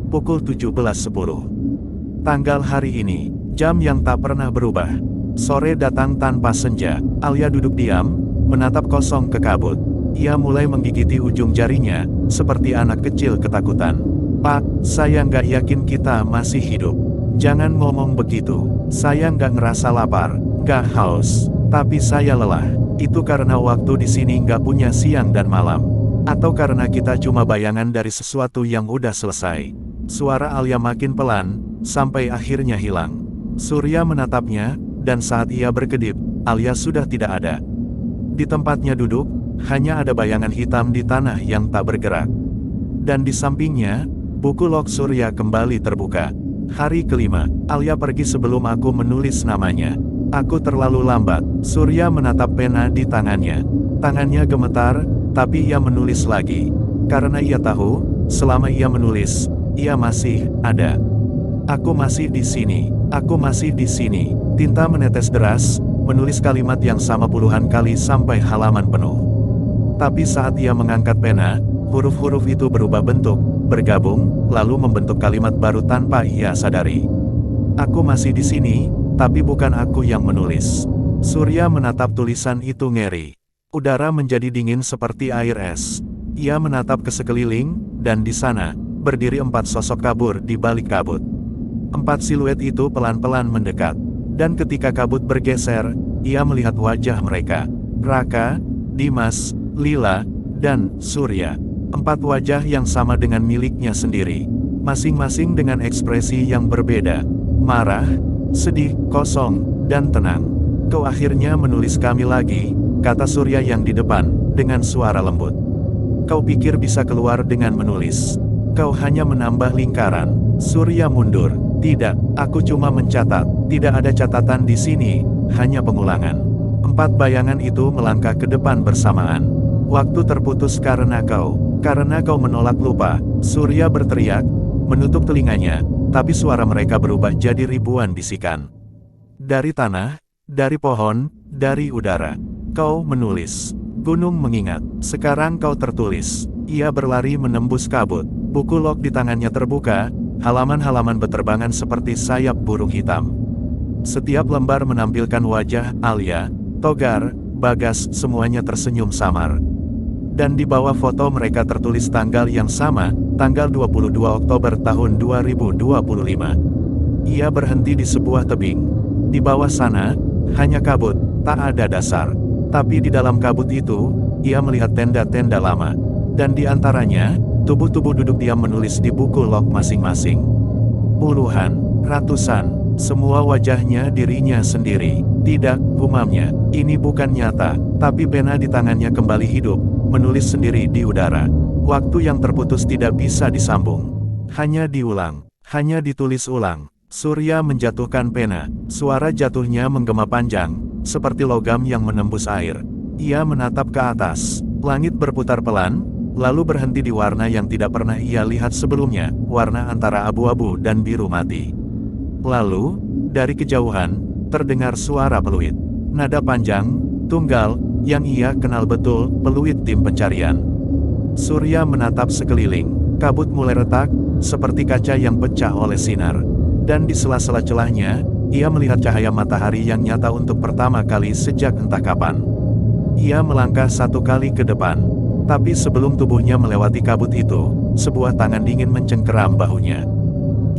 pukul 17.10. Tanggal hari ini, jam yang tak pernah berubah. Sore datang tanpa senja. Alia duduk diam, menatap kosong ke kabut. Ia mulai menggigiti ujung jarinya, seperti anak kecil ketakutan. Pak, saya nggak yakin kita masih hidup. Jangan ngomong begitu. Saya nggak ngerasa lapar, nggak haus, tapi saya lelah. Itu karena waktu di sini nggak punya siang dan malam. Atau karena kita cuma bayangan dari sesuatu yang udah selesai. Suara Alia makin pelan, sampai akhirnya hilang. Surya menatapnya, dan saat ia berkedip, Alia sudah tidak ada. Di tempatnya duduk, hanya ada bayangan hitam di tanah yang tak bergerak. Dan di sampingnya, buku log Surya kembali terbuka. Hari kelima, Alia pergi sebelum aku menulis namanya. Aku terlalu lambat. Surya menatap pena di tangannya. Tangannya gemetar, tapi ia menulis lagi. Karena ia tahu, selama ia menulis, ia masih ada. Aku masih di sini. Aku masih di sini. Tinta menetes deras, menulis kalimat yang sama puluhan kali sampai halaman penuh. Tapi saat ia mengangkat pena, huruf-huruf itu berubah bentuk, bergabung, lalu membentuk kalimat baru tanpa ia sadari. Aku masih di sini, tapi bukan aku yang menulis. Surya menatap tulisan itu ngeri. Udara menjadi dingin seperti air es. Ia menatap ke sekeliling, dan di sana, berdiri 4 sosok kabur di balik kabut. 4 siluet itu pelan-pelan mendekat. Dan ketika kabut bergeser, ia melihat wajah mereka. Raka, Dimas, Lila, dan Surya. 4 wajah yang sama dengan miliknya sendiri. Masing-masing dengan ekspresi yang berbeda. Marah, sedih, kosong, dan tenang. Kau akhirnya menulis kami lagi, kata Surya yang di depan, dengan suara lembut. Kau pikir bisa keluar dengan menulis. Kau hanya menambah lingkaran. Surya mundur. Tidak, aku cuma mencatat. Tidak ada catatan di sini, hanya pengulangan. 4 bayangan itu melangkah ke depan bersamaan. Waktu terputus karena kau menolak lupa. Surya berteriak, menutup telinganya, tapi suara mereka berubah jadi ribuan bisikan. Dari tanah, dari pohon, dari udara. Kau menulis. Gunung mengingat. Sekarang kau tertulis. Ia berlari menembus kabut. Buku log di tangannya terbuka, halaman-halaman beterbangan seperti sayap burung hitam. Setiap lembar menampilkan wajah Alia, Togar, Bagas, semuanya tersenyum samar. Dan di bawah foto mereka tertulis tanggal yang sama, tanggal 22 Oktober tahun 2025. Ia berhenti di sebuah tebing. Di bawah sana, hanya kabut, tak ada dasar. Tapi di dalam kabut itu, ia melihat tenda-tenda lama. Dan di antaranya, tubuh-tubuh duduk diam menulis di buku log masing-masing. Puluhan, ratusan, semua wajahnya dirinya sendiri. Tidak, gumamnya, ini bukan nyata, tapi pena di tangannya kembali hidup, menulis sendiri di udara. Waktu yang terputus tidak bisa disambung. Hanya diulang, hanya ditulis ulang. Surya menjatuhkan pena, suara jatuhnya menggema panjang, seperti logam yang menembus air. Ia menatap ke atas, langit berputar pelan, lalu berhenti di warna yang tidak pernah ia lihat sebelumnya, warna antara abu-abu dan biru mati. Lalu, dari kejauhan, terdengar suara peluit. Nada panjang, tunggal, yang ia kenal betul, peluit tim pencarian. Surya menatap sekeliling, kabut mulai retak, seperti kaca yang pecah oleh sinar. Dan di sela-sela celahnya, ia melihat cahaya matahari yang nyata untuk pertama kali sejak entah kapan. Ia melangkah 1 kali ke depan. Tapi sebelum tubuhnya melewati kabut itu, sebuah tangan dingin mencengkeram bahunya.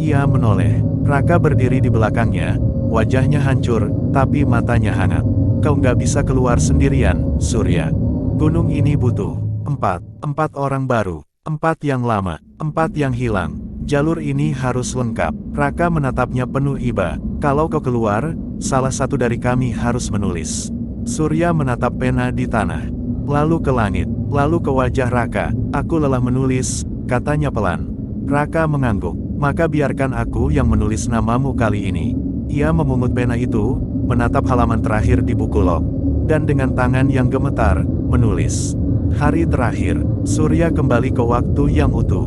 Ia menoleh. Raka berdiri di belakangnya, wajahnya hancur, tapi matanya hangat. Kau nggak bisa keluar sendirian, Surya. Gunung ini butuh 4 orang baru, 4 yang lama, 4 yang hilang. Jalur ini harus lengkap. Raka menatapnya penuh iba. Kalau kau keluar, salah satu dari kami harus menulis. Surya menatap pena di tanah. Lalu ke langit, lalu ke wajah Raka. Aku lelah menulis, katanya pelan. Raka mengangguk. Maka biarkan aku yang menulis namamu kali ini. Ia memungut pena itu, menatap halaman terakhir di buku log. Dan dengan tangan yang gemetar, menulis. Hari terakhir, Surya kembali ke waktu yang utuh.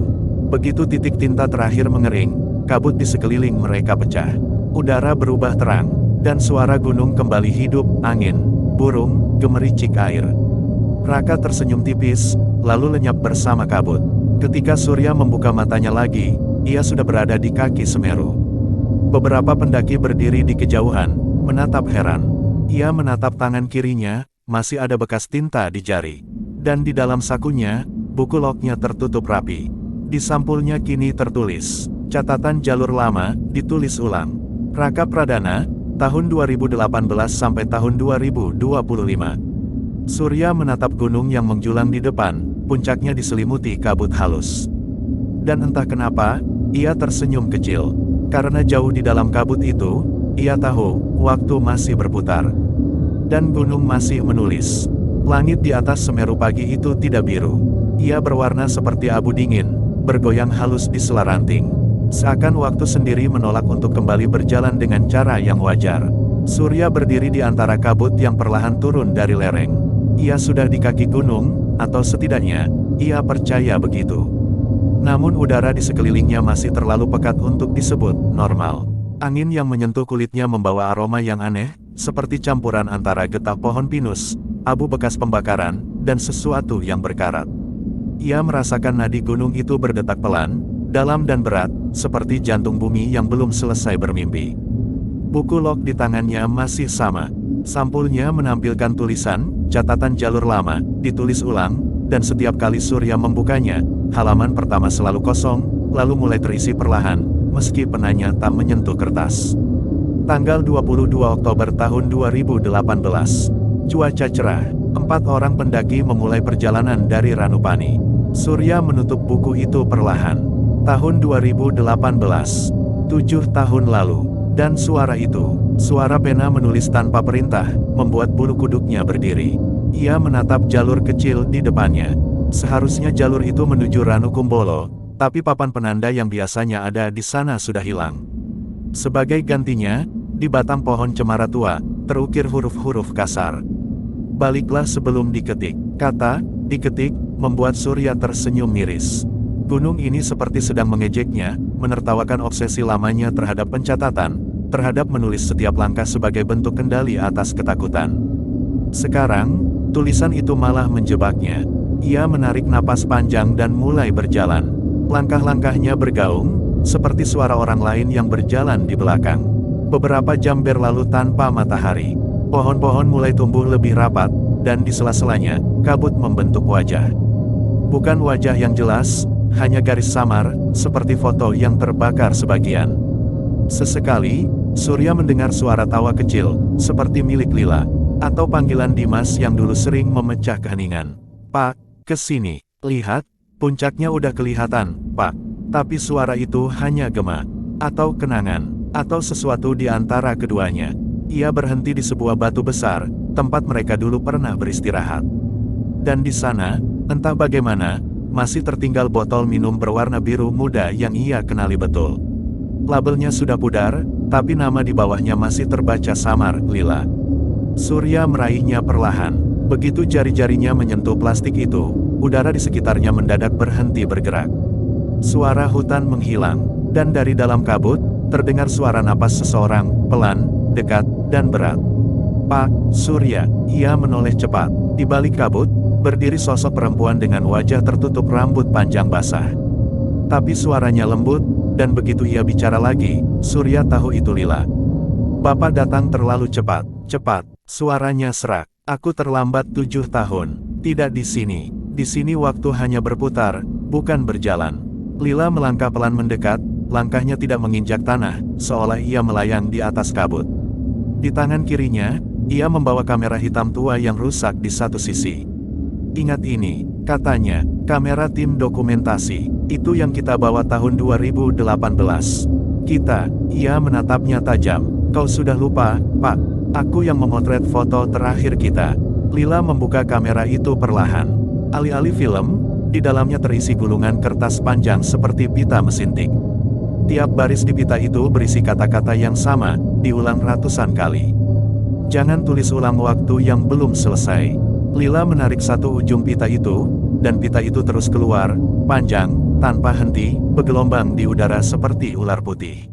Begitu titik tinta terakhir mengering, kabut di sekeliling mereka pecah. Udara berubah terang, dan suara gunung kembali hidup, angin, burung, gemericik air. Raka tersenyum tipis, lalu lenyap bersama kabut. Ketika Surya membuka matanya lagi, ia sudah berada di kaki Semeru. Beberapa pendaki berdiri di kejauhan, menatap heran. Ia menatap tangan kirinya, masih ada bekas tinta di jari. Dan di dalam sakunya, buku lognya tertutup rapi. Di sampulnya kini tertulis, catatan jalur lama, ditulis ulang. Raka Pradana, tahun 2018 sampai tahun 2025. Surya menatap gunung yang menjulang di depan, puncaknya diselimuti kabut halus. Dan entah kenapa, ia tersenyum kecil. Karena jauh di dalam kabut itu, ia tahu, waktu masih berputar. Dan gunung masih menulis. Langit di atas Semeru pagi itu tidak biru. Ia berwarna seperti abu dingin, bergoyang halus di sela ranting. Seakan waktu sendiri menolak untuk kembali berjalan dengan cara yang wajar. Surya berdiri di antara kabut yang perlahan turun dari lereng. Ia sudah di kaki gunung, atau setidaknya, ia percaya begitu. Namun udara di sekelilingnya masih terlalu pekat untuk disebut normal. Angin yang menyentuh kulitnya membawa aroma yang aneh, seperti campuran antara getah pohon pinus, abu bekas pembakaran, dan sesuatu yang berkarat. Ia merasakan nadi gunung itu berdetak pelan, dalam dan berat, seperti jantung bumi yang belum selesai bermimpi. Buku log di tangannya masih sama. Sampulnya menampilkan tulisan, catatan jalur lama, ditulis ulang, dan setiap kali Surya membukanya, halaman pertama selalu kosong, lalu mulai terisi perlahan, meski penanya tak menyentuh kertas. Tanggal 22 Oktober tahun 2018. Cuaca cerah. 4 orang pendaki memulai perjalanan dari Ranupani. Surya menutup buku itu perlahan. Tahun 2018. 7 tahun lalu. Dan suara itu, suara pena menulis tanpa perintah, membuat bulu kuduknya berdiri. Ia menatap jalur kecil di depannya. Seharusnya jalur itu menuju Ranukumbolo, tapi papan penanda yang biasanya ada di sana sudah hilang. Sebagai gantinya, di batang pohon cemara tua, terukir huruf-huruf kasar. Baliklah sebelum diketik. Kata, diketik, membuat Surya tersenyum miris. Gunung ini seperti sedang mengejeknya, menertawakan obsesi lamanya terhadap pencatatan, terhadap menulis setiap langkah sebagai bentuk kendali atas ketakutan. Sekarang, tulisan itu malah menjebaknya. Ia menarik napas panjang dan mulai berjalan. Langkah-langkahnya bergaung, seperti suara orang lain yang berjalan di belakang. Beberapa jam berlalu tanpa matahari. Pohon-pohon mulai tumbuh lebih rapat, dan di sela-selanya, kabut membentuk wajah. Bukan wajah yang jelas, hanya garis samar, seperti foto yang terbakar sebagian. Sesekali, Surya mendengar suara tawa kecil, seperti milik Lila, atau panggilan Dimas yang dulu sering memecah keheningan. "Pak, kesini, lihat, puncaknya udah kelihatan, Pak." Tapi suara itu hanya gema, atau kenangan, atau sesuatu di antara keduanya. Ia berhenti di sebuah batu besar, tempat mereka dulu pernah beristirahat. Dan di sana, entah bagaimana, masih tertinggal botol minum berwarna biru muda yang ia kenali betul. Labelnya sudah pudar, tapi nama di bawahnya masih terbaca samar, Lila. Surya meraihnya perlahan. Begitu jari-jarinya menyentuh plastik itu, udara di sekitarnya mendadak berhenti bergerak. Suara hutan menghilang, dan dari dalam kabut, terdengar suara napas seseorang, pelan, dekat, dan berat. "Pak, Surya," ia menoleh cepat. Di balik kabut, berdiri sosok perempuan dengan wajah tertutup rambut panjang basah. Tapi suaranya lembut, dan begitu ia bicara lagi, Surya tahu itu Lila. "Bapak datang terlalu cepat, cepat," suaranya serak. "Aku terlambat 7 tahun. Tidak di sini. Di sini waktu hanya berputar, bukan berjalan." Lila melangkah pelan mendekat, langkahnya tidak menginjak tanah, seolah ia melayang di atas kabut. Di tangan kirinya, ia membawa kamera hitam tua yang rusak di satu sisi. "Ingat ini," katanya, "kamera tim dokumentasi. Itu yang kita bawa tahun 2018. Kita," ia menatapnya tajam. "Kau sudah lupa, Pak? Aku yang memotret foto terakhir kita." Lila membuka kamera itu perlahan. Alih-alih film, di dalamnya terisi gulungan kertas panjang seperti pita mesin tik. Tiap baris di pita itu berisi kata-kata yang sama, diulang ratusan kali. "Jangan tulis ulang waktu yang belum selesai. Lila menarik satu ujung pita itu, dan pita itu terus keluar, panjang, tanpa henti, bergelombang di udara seperti ular putih.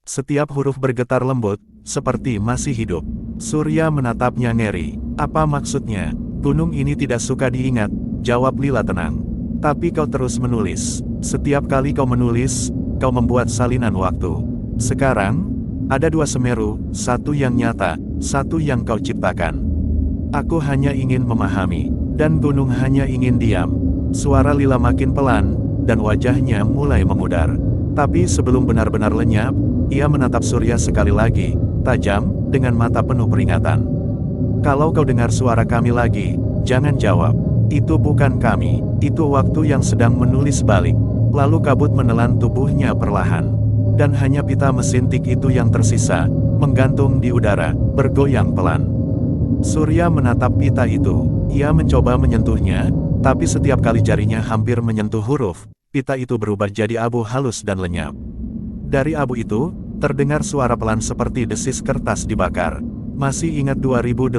Setiap huruf bergetar lembut, seperti masih hidup. Surya menatapnya ngeri. Apa maksudnya? Gunung ini tidak suka diingat, jawab Lila tenang. Tapi kau terus menulis. Setiap kali kau menulis, kau membuat salinan waktu. Sekarang, ada dua Semeru, satu yang nyata, satu yang kau ciptakan. Aku hanya ingin memahami, dan gunung hanya ingin diam. Suara Lila makin pelan, dan wajahnya mulai memudar. Tapi sebelum benar-benar lenyap, ia menatap Surya sekali lagi, tajam, dengan mata penuh peringatan. Kalau kau dengar suara kami lagi, jangan jawab. Itu bukan kami, itu waktu yang sedang menulis balik. Lalu kabut menelan tubuhnya perlahan. Dan hanya pita mesin tik itu yang tersisa, menggantung di udara, bergoyang pelan. Surya menatap pita itu. Ia mencoba menyentuhnya, tapi setiap kali jarinya hampir menyentuh huruf, pita itu berubah jadi abu halus dan lenyap. Dari abu itu, terdengar suara pelan seperti desis kertas dibakar. Masih ingat 2018,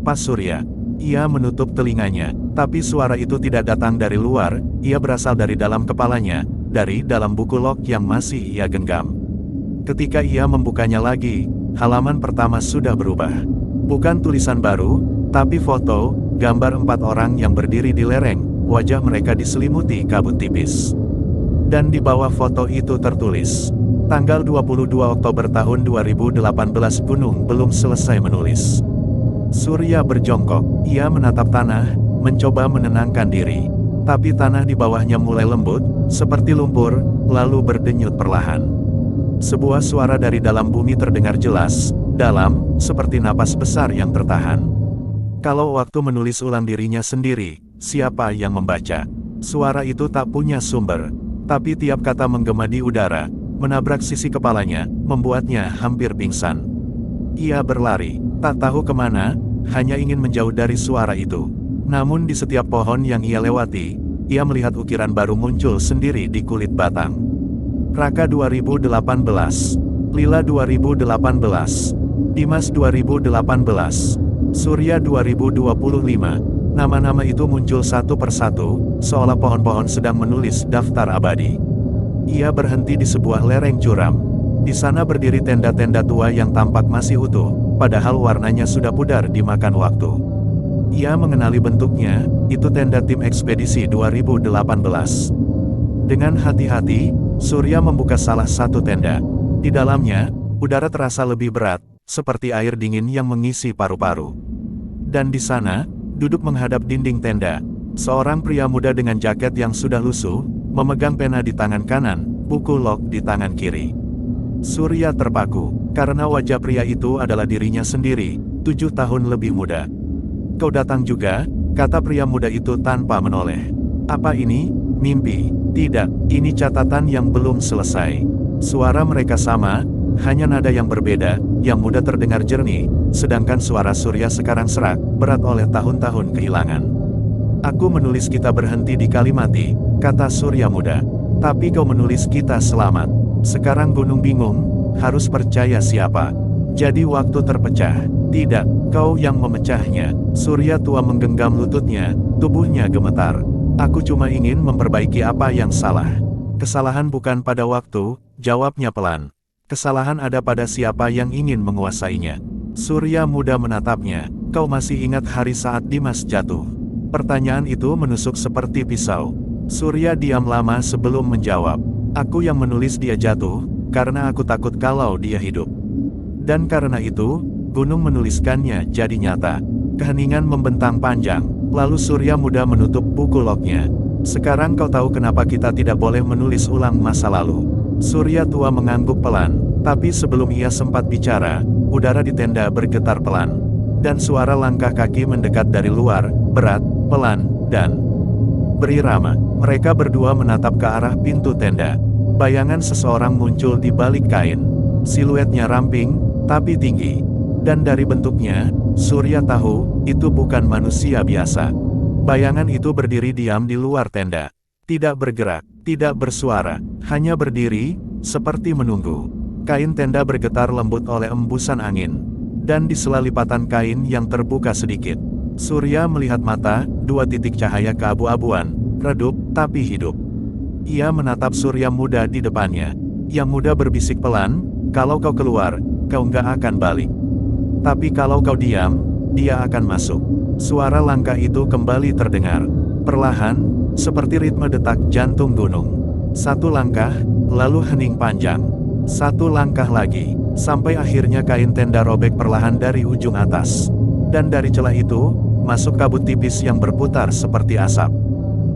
pas Surya. Ia menutup telinganya, tapi suara itu tidak datang dari luar, ia berasal dari dalam kepalanya, dari dalam buku log yang masih ia genggam. Ketika ia membukanya lagi, halaman pertama sudah berubah. Bukan tulisan baru, tapi foto, gambar 4 orang yang berdiri di lereng, wajah mereka diselimuti kabut tipis. Dan di bawah foto itu tertulis, tanggal 22 Oktober tahun 2018 gunung belum selesai menulis. Surya berjongkok, ia menatap tanah, mencoba menenangkan diri. Tapi tanah di bawahnya mulai lembut, seperti lumpur, lalu berdenyut perlahan. Sebuah suara dari dalam bumi terdengar jelas, dalam, seperti napas besar yang tertahan. Kalau waktu menulis ulang dirinya sendiri, siapa yang membaca? Suara itu tak punya sumber, tapi tiap kata menggema di udara, menabrak sisi kepalanya, membuatnya hampir pingsan. Ia berlari, tak tahu kemana, hanya ingin menjauh dari suara itu. Namun di setiap pohon yang ia lewati, ia melihat ukiran baru muncul sendiri di kulit batang. Raka 2018, Lila 2018, Dimas 2018, Surya 2025. Nama-nama itu muncul satu persatu, seolah pohon-pohon sedang menulis daftar abadi. Ia berhenti di sebuah lereng curam. Di sana berdiri tenda-tenda tua yang tampak masih utuh, padahal warnanya sudah pudar dimakan waktu. Ia mengenali bentuknya, itu tenda tim ekspedisi 2018. Dengan hati-hati, Surya membuka salah satu tenda. Di dalamnya, udara terasa lebih berat, seperti air dingin yang mengisi paru-paru. Dan di sana, duduk menghadap dinding tenda, seorang pria muda dengan jaket yang sudah lusuh, memegang pena di tangan kanan, buku log di tangan kiri. Surya terpaku, karena wajah pria itu adalah dirinya sendiri, 7 tahun lebih muda. Kau datang juga, kata pria muda itu tanpa menoleh. Apa ini? Mimpi? Tidak, ini catatan yang belum selesai. Suara mereka sama, hanya nada yang berbeda, yang muda terdengar jernih, sedangkan suara Surya sekarang serak, berat oleh tahun-tahun kehilangan. Aku menulis kita berhenti di Kalimati, kata Surya muda. Tapi kau menulis kita selamat. Sekarang gunung bingung, harus percaya siapa. Jadi waktu terpecah. Tidak, kau yang memecahnya. Surya tua menggenggam lututnya, tubuhnya gemetar. Aku cuma ingin memperbaiki apa yang salah. Kesalahan bukan pada waktu, jawabnya pelan. Kesalahan ada pada siapa yang ingin menguasainya. Surya muda menatapnya. Kau masih ingat hari saat Dimas jatuh? Pertanyaan itu menusuk seperti pisau. Surya diam lama sebelum menjawab. Aku yang menulis dia jatuh, karena aku takut kalau dia hidup. Dan karena itu, gunung menuliskannya jadi nyata. Keheningan membentang panjang, lalu Surya muda menutup buku lognya. Sekarang kau tahu kenapa kita tidak boleh menulis ulang masa lalu. Surya tua mengangguk pelan, tapi sebelum ia sempat bicara, udara di tenda bergetar pelan. Dan suara langkah kaki mendekat dari luar, berat, pelan, dan berirama. Mereka berdua menatap ke arah pintu tenda. Bayangan seseorang muncul di balik kain. Siluetnya ramping, tapi tinggi. Dan dari bentuknya, Surya tahu, itu bukan manusia biasa. Bayangan itu berdiri diam di luar tenda. Tidak bergerak, tidak bersuara, hanya berdiri, seperti menunggu. Kain tenda bergetar lembut oleh embusan angin. Dan di sela lipatan kain yang terbuka sedikit, Surya melihat mata, dua titik cahaya keabu-abuan, redup, tapi hidup. Ia menatap Surya muda di depannya. Yang muda berbisik pelan, kalau kau keluar, kau nggak akan balik. Tapi kalau kau diam, dia akan masuk. Suara langkah itu kembali terdengar. Perlahan, seperti ritme detak jantung gunung. Satu langkah, lalu hening panjang. Satu langkah lagi, sampai akhirnya kain tenda robek perlahan dari ujung atas. Dan dari celah itu, masuk kabut tipis yang berputar seperti asap.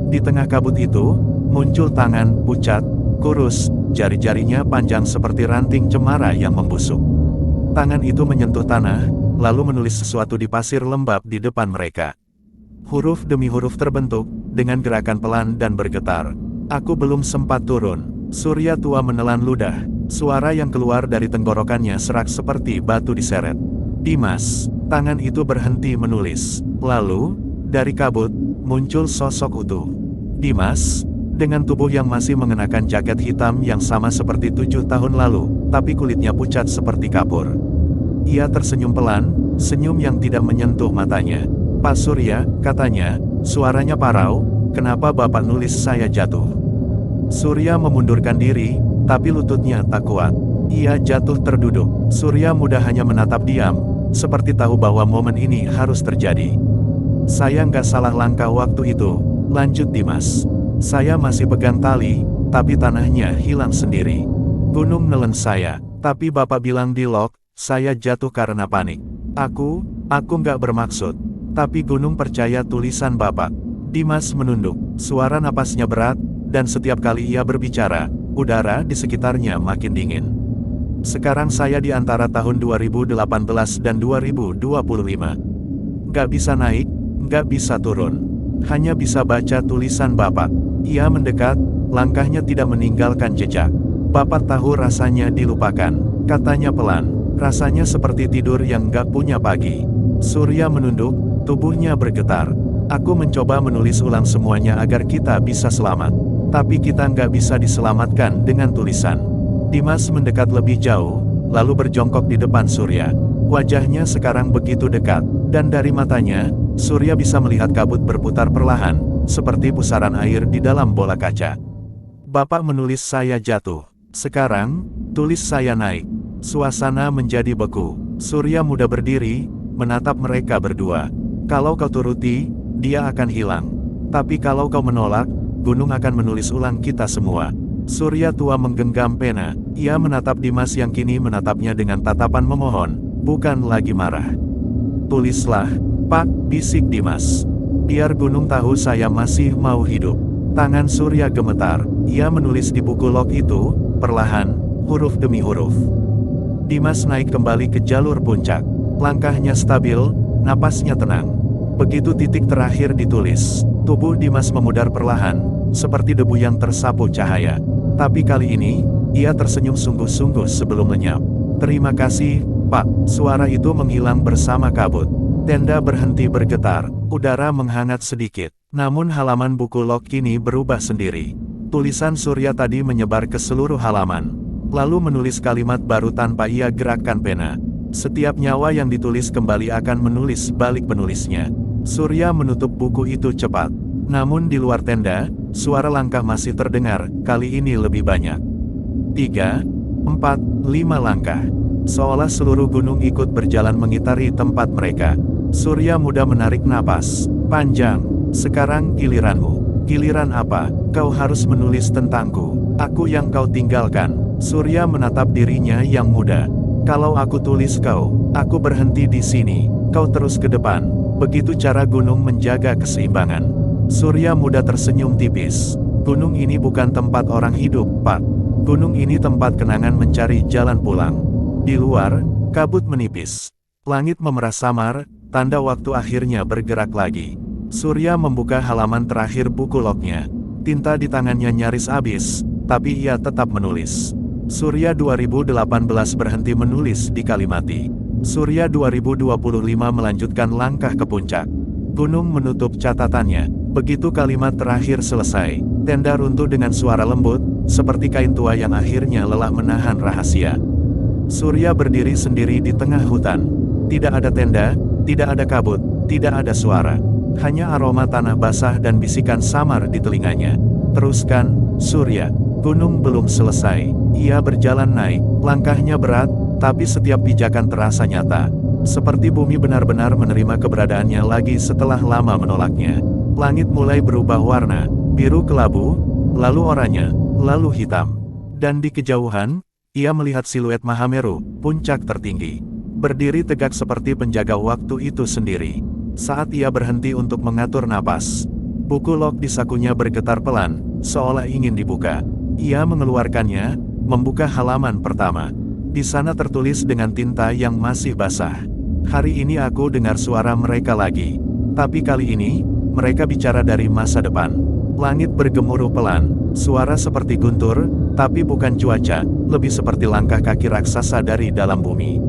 Di tengah kabut itu, muncul tangan, pucat, kurus, jari-jarinya panjang seperti ranting cemara yang membusuk. Tangan itu menyentuh tanah, lalu menulis sesuatu di pasir lembab di depan mereka. Huruf demi huruf terbentuk, dengan gerakan pelan dan bergetar. Aku belum sempat turun. Surya tua menelan ludah. Suara yang keluar dari tenggorokannya serak seperti batu diseret. Dimas, tangan itu berhenti menulis. Lalu, dari kabut, muncul sosok utuh. Dimas, dengan tubuh yang masih mengenakan jaket hitam yang sama seperti 7 tahun lalu, tapi kulitnya pucat seperti kapur. Ia tersenyum pelan, senyum yang tidak menyentuh matanya. Pak Surya, katanya, suaranya parau, kenapa Bapak nulis saya jatuh? Surya memundurkan diri, tapi lututnya tak kuat. Ia jatuh terduduk. Surya muda hanya menatap diam, seperti tahu bahwa momen ini harus terjadi. Saya nggak salah langkah waktu itu, lanjut Dimas. Saya masih pegang tali, tapi tanahnya hilang sendiri. Gunung nelen saya, tapi Bapak bilang di lock, saya jatuh karena panik. Aku nggak bermaksud. Tapi gunung percaya tulisan Bapak. Dimas menunduk, suara napasnya berat, dan setiap kali ia berbicara, udara di sekitarnya makin dingin. Sekarang saya di antara tahun 2018 dan 2025. Nggak bisa naik, nggak bisa turun. Hanya bisa baca tulisan Bapak. Ia mendekat, langkahnya tidak meninggalkan jejak. Bapak tahu rasanya dilupakan, katanya pelan. Rasanya seperti tidur yang nggak punya pagi. Surya menunduk, tubuhnya bergetar. Aku mencoba menulis ulang semuanya agar kita bisa selamat. Tapi kita nggak bisa diselamatkan dengan tulisan. Dimas mendekat lebih jauh, lalu berjongkok di depan Surya. Wajahnya sekarang begitu dekat, dan dari matanya, Surya bisa melihat kabut berputar perlahan, seperti pusaran air di dalam bola kaca. Bapak menulis saya jatuh. Sekarang, tulis saya naik. Suasana menjadi beku. Surya muda berdiri, menatap mereka berdua. Kalau kau turuti, dia akan hilang. Tapi kalau kau menolak, gunung akan menulis ulang kita semua. Surya tua menggenggam pena. Ia menatap Dimas yang kini menatapnya dengan tatapan memohon, bukan lagi marah. Tulislah, Pak, bisik Dimas. Biar gunung tahu saya masih mau hidup. Tangan Surya gemetar. Ia menulis di buku log itu, perlahan, huruf demi huruf. Dimas naik kembali ke jalur puncak. Langkahnya stabil, napasnya tenang. Begitu titik terakhir ditulis, tubuh Dimas memudar perlahan, seperti debu yang tersapu cahaya. Tapi kali ini, ia tersenyum sungguh-sungguh sebelum lenyap. Terima kasih, Pak. Suara itu menghilang bersama kabut. Tenda berhenti bergetar, udara menghangat sedikit. Namun halaman buku log kini berubah sendiri. Tulisan Surya tadi menyebar ke seluruh halaman. Lalu menulis kalimat baru tanpa ia gerakkan pena. Setiap nyawa yang ditulis kembali akan menulis balik penulisnya. Surya menutup buku itu cepat. Namun di luar tenda, suara langkah masih terdengar, kali ini lebih banyak. 3, 4, 5 langkah. Seolah seluruh gunung ikut berjalan mengitari tempat mereka. Surya muda menarik napas panjang. Sekarang giliranmu. Giliran apa? Kau harus menulis tentangku. Aku yang kau tinggalkan. Surya menatap dirinya yang muda. Kalau aku tulis kau, aku berhenti di sini. Kau terus ke depan. Begitu cara gunung menjaga keseimbangan. Surya muda tersenyum tipis. Gunung ini bukan tempat orang hidup, Pak. Gunung ini tempat kenangan mencari jalan pulang. Di luar, kabut menipis. Langit memerah samar, tanda waktu akhirnya bergerak lagi. Surya membuka halaman terakhir buku lognya. Tinta di tangannya nyaris habis, tapi ia tetap menulis. Surya 2018 berhenti menulis di Kalimati. Surya 2025 melanjutkan langkah ke puncak. Gunung menutup catatannya. Begitu kalimat terakhir selesai, tenda runtuh dengan suara lembut, seperti kain tua yang akhirnya lelah menahan rahasia. Surya berdiri sendiri di tengah hutan. Tidak ada tenda, Tidak ada kabut, tidak ada suara. Hanya aroma tanah basah dan bisikan samar di telinganya. Teruskan, Surya. Gunung belum selesai. Ia berjalan naik. Langkahnya berat, tapi setiap pijakan terasa nyata. Seperti bumi benar-benar menerima keberadaannya lagi setelah lama menolaknya. Langit mulai berubah warna, biru kelabu, lalu oranye, lalu hitam. Dan di kejauhan, ia melihat siluet Mahameru, puncak tertinggi. Berdiri tegak seperti penjaga waktu itu sendiri. Saat ia berhenti untuk mengatur napas, buku log di sakunya bergetar pelan, seolah ingin dibuka. Ia mengeluarkannya, membuka halaman pertama. Di sana tertulis dengan tinta yang masih basah. Hari ini aku dengar suara mereka lagi. Tapi kali ini, mereka bicara dari masa depan. Langit bergemuruh pelan, suara seperti guntur, tapi bukan cuaca, lebih seperti langkah kaki raksasa dari dalam bumi.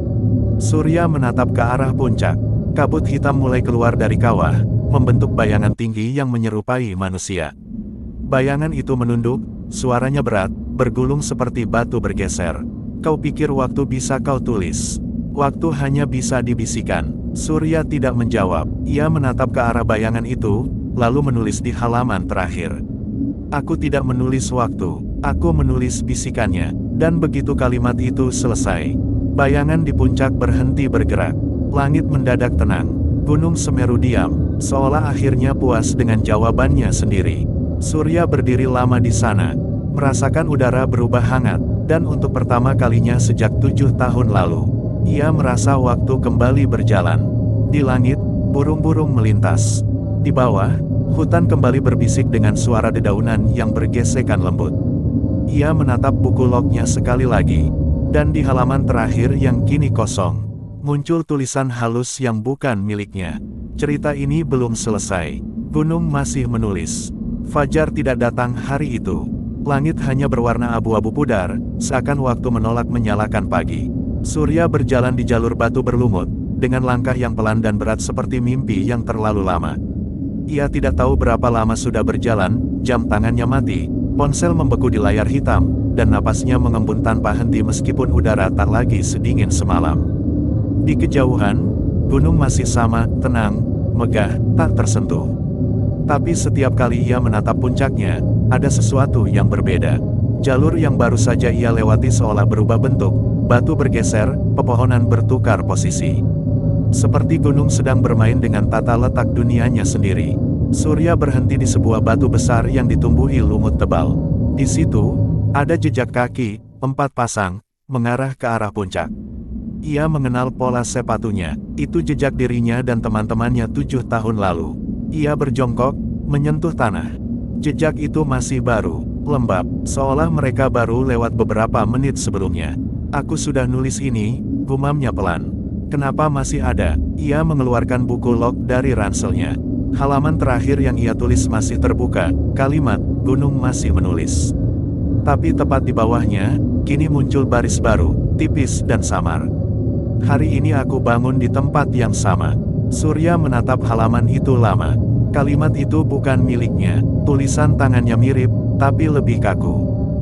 Surya menatap ke arah puncak. Kabut hitam mulai keluar dari kawah, membentuk bayangan tinggi yang menyerupai manusia. Bayangan itu menunduk, suaranya berat, bergulung seperti batu bergeser. Kau pikir waktu bisa kau tulis? Waktu hanya bisa dibisikkan. Surya tidak menjawab. Ia menatap ke arah bayangan itu, lalu menulis di halaman terakhir. Aku tidak menulis waktu, aku menulis bisikannya. Dan begitu kalimat itu selesai, bayangan di puncak berhenti bergerak. Langit mendadak tenang. Gunung Semeru diam, seolah akhirnya puas dengan jawabannya sendiri. Surya berdiri lama di sana, merasakan udara berubah hangat, dan untuk pertama kalinya sejak 7 tahun lalu, ia merasa waktu kembali berjalan. Di langit, burung-burung melintas. Di bawah, hutan kembali berbisik dengan suara dedaunan yang bergesekan lembut. Ia menatap buku lognya sekali lagi, dan di halaman terakhir yang kini kosong, muncul tulisan halus yang bukan miliknya. Cerita ini belum selesai. Gunung masih menulis. Fajar tidak datang hari itu. Langit hanya berwarna abu-abu pudar, seakan waktu menolak menyalakan pagi. Surya berjalan di jalur batu berlumut, dengan langkah yang pelan dan berat seperti mimpi yang terlalu lama. Ia tidak tahu berapa lama sudah berjalan, jam tangannya mati, ponsel membeku di layar hitam, dan napasnya mengembun tanpa henti meskipun udara tak lagi sedingin semalam. Di kejauhan, gunung masih sama, tenang, megah, tak tersentuh. Tapi setiap kali ia menatap puncaknya, ada sesuatu yang berbeda. Jalur yang baru saja ia lewati seolah berubah bentuk, batu bergeser, pepohonan bertukar posisi. Seperti gunung sedang bermain dengan tata letak dunianya sendiri. Surya berhenti di sebuah batu besar yang ditumbuhi lumut tebal. Di situ, ada jejak kaki, 4 pasang, mengarah ke arah puncak. Ia mengenal pola sepatunya, itu jejak dirinya dan teman-temannya 7 tahun lalu. Ia berjongkok, menyentuh tanah. Jejak itu masih baru, lembab, seolah mereka baru lewat beberapa menit sebelumnya. Aku sudah nulis ini, gumamnya pelan. Kenapa masih ada? Ia mengeluarkan buku log dari ranselnya. Halaman terakhir yang ia tulis masih terbuka, kalimat, gunung masih menulis. Tapi tepat di bawahnya, kini muncul baris baru, tipis dan samar. Hari ini aku bangun di tempat yang sama. Surya menatap halaman itu lama. Kalimat itu bukan miliknya, tulisan tangannya mirip, tapi lebih kaku.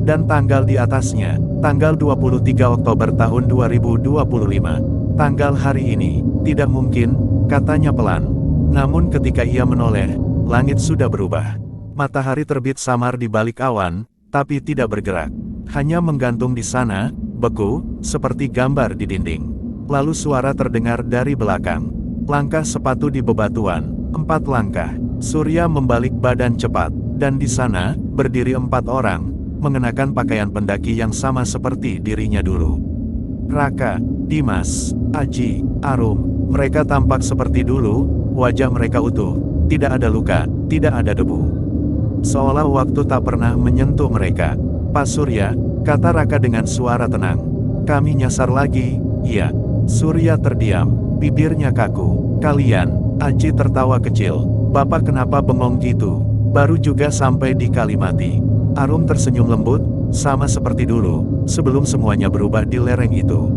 Dan tanggal di atasnya, tanggal 23 Oktober tahun 2025. Tanggal hari ini, tidak mungkin, katanya pelan. Namun ketika ia menoleh, langit sudah berubah. Matahari terbit samar di balik awan, tapi tidak bergerak. Hanya menggantung di sana, beku, seperti gambar di dinding. Lalu suara terdengar dari belakang. Langkah sepatu di bebatuan, 4 langkah. Surya membalik badan cepat, dan di sana, berdiri 4 orang, mengenakan pakaian pendaki yang sama seperti dirinya dulu. Raka, Dimas, Aji, Arum, mereka tampak seperti dulu, wajah mereka utuh, tidak ada luka, tidak ada debu. Seolah waktu tak pernah menyentuh mereka. Pak Surya, kata Raka dengan suara tenang. Kami nyasar lagi, iya. Surya terdiam, bibirnya kaku. Kalian, Aji tertawa kecil. Bapak kenapa bengong gitu? Baru juga sampai di Kalimati. Arum tersenyum lembut, sama seperti dulu, sebelum semuanya berubah di lereng itu.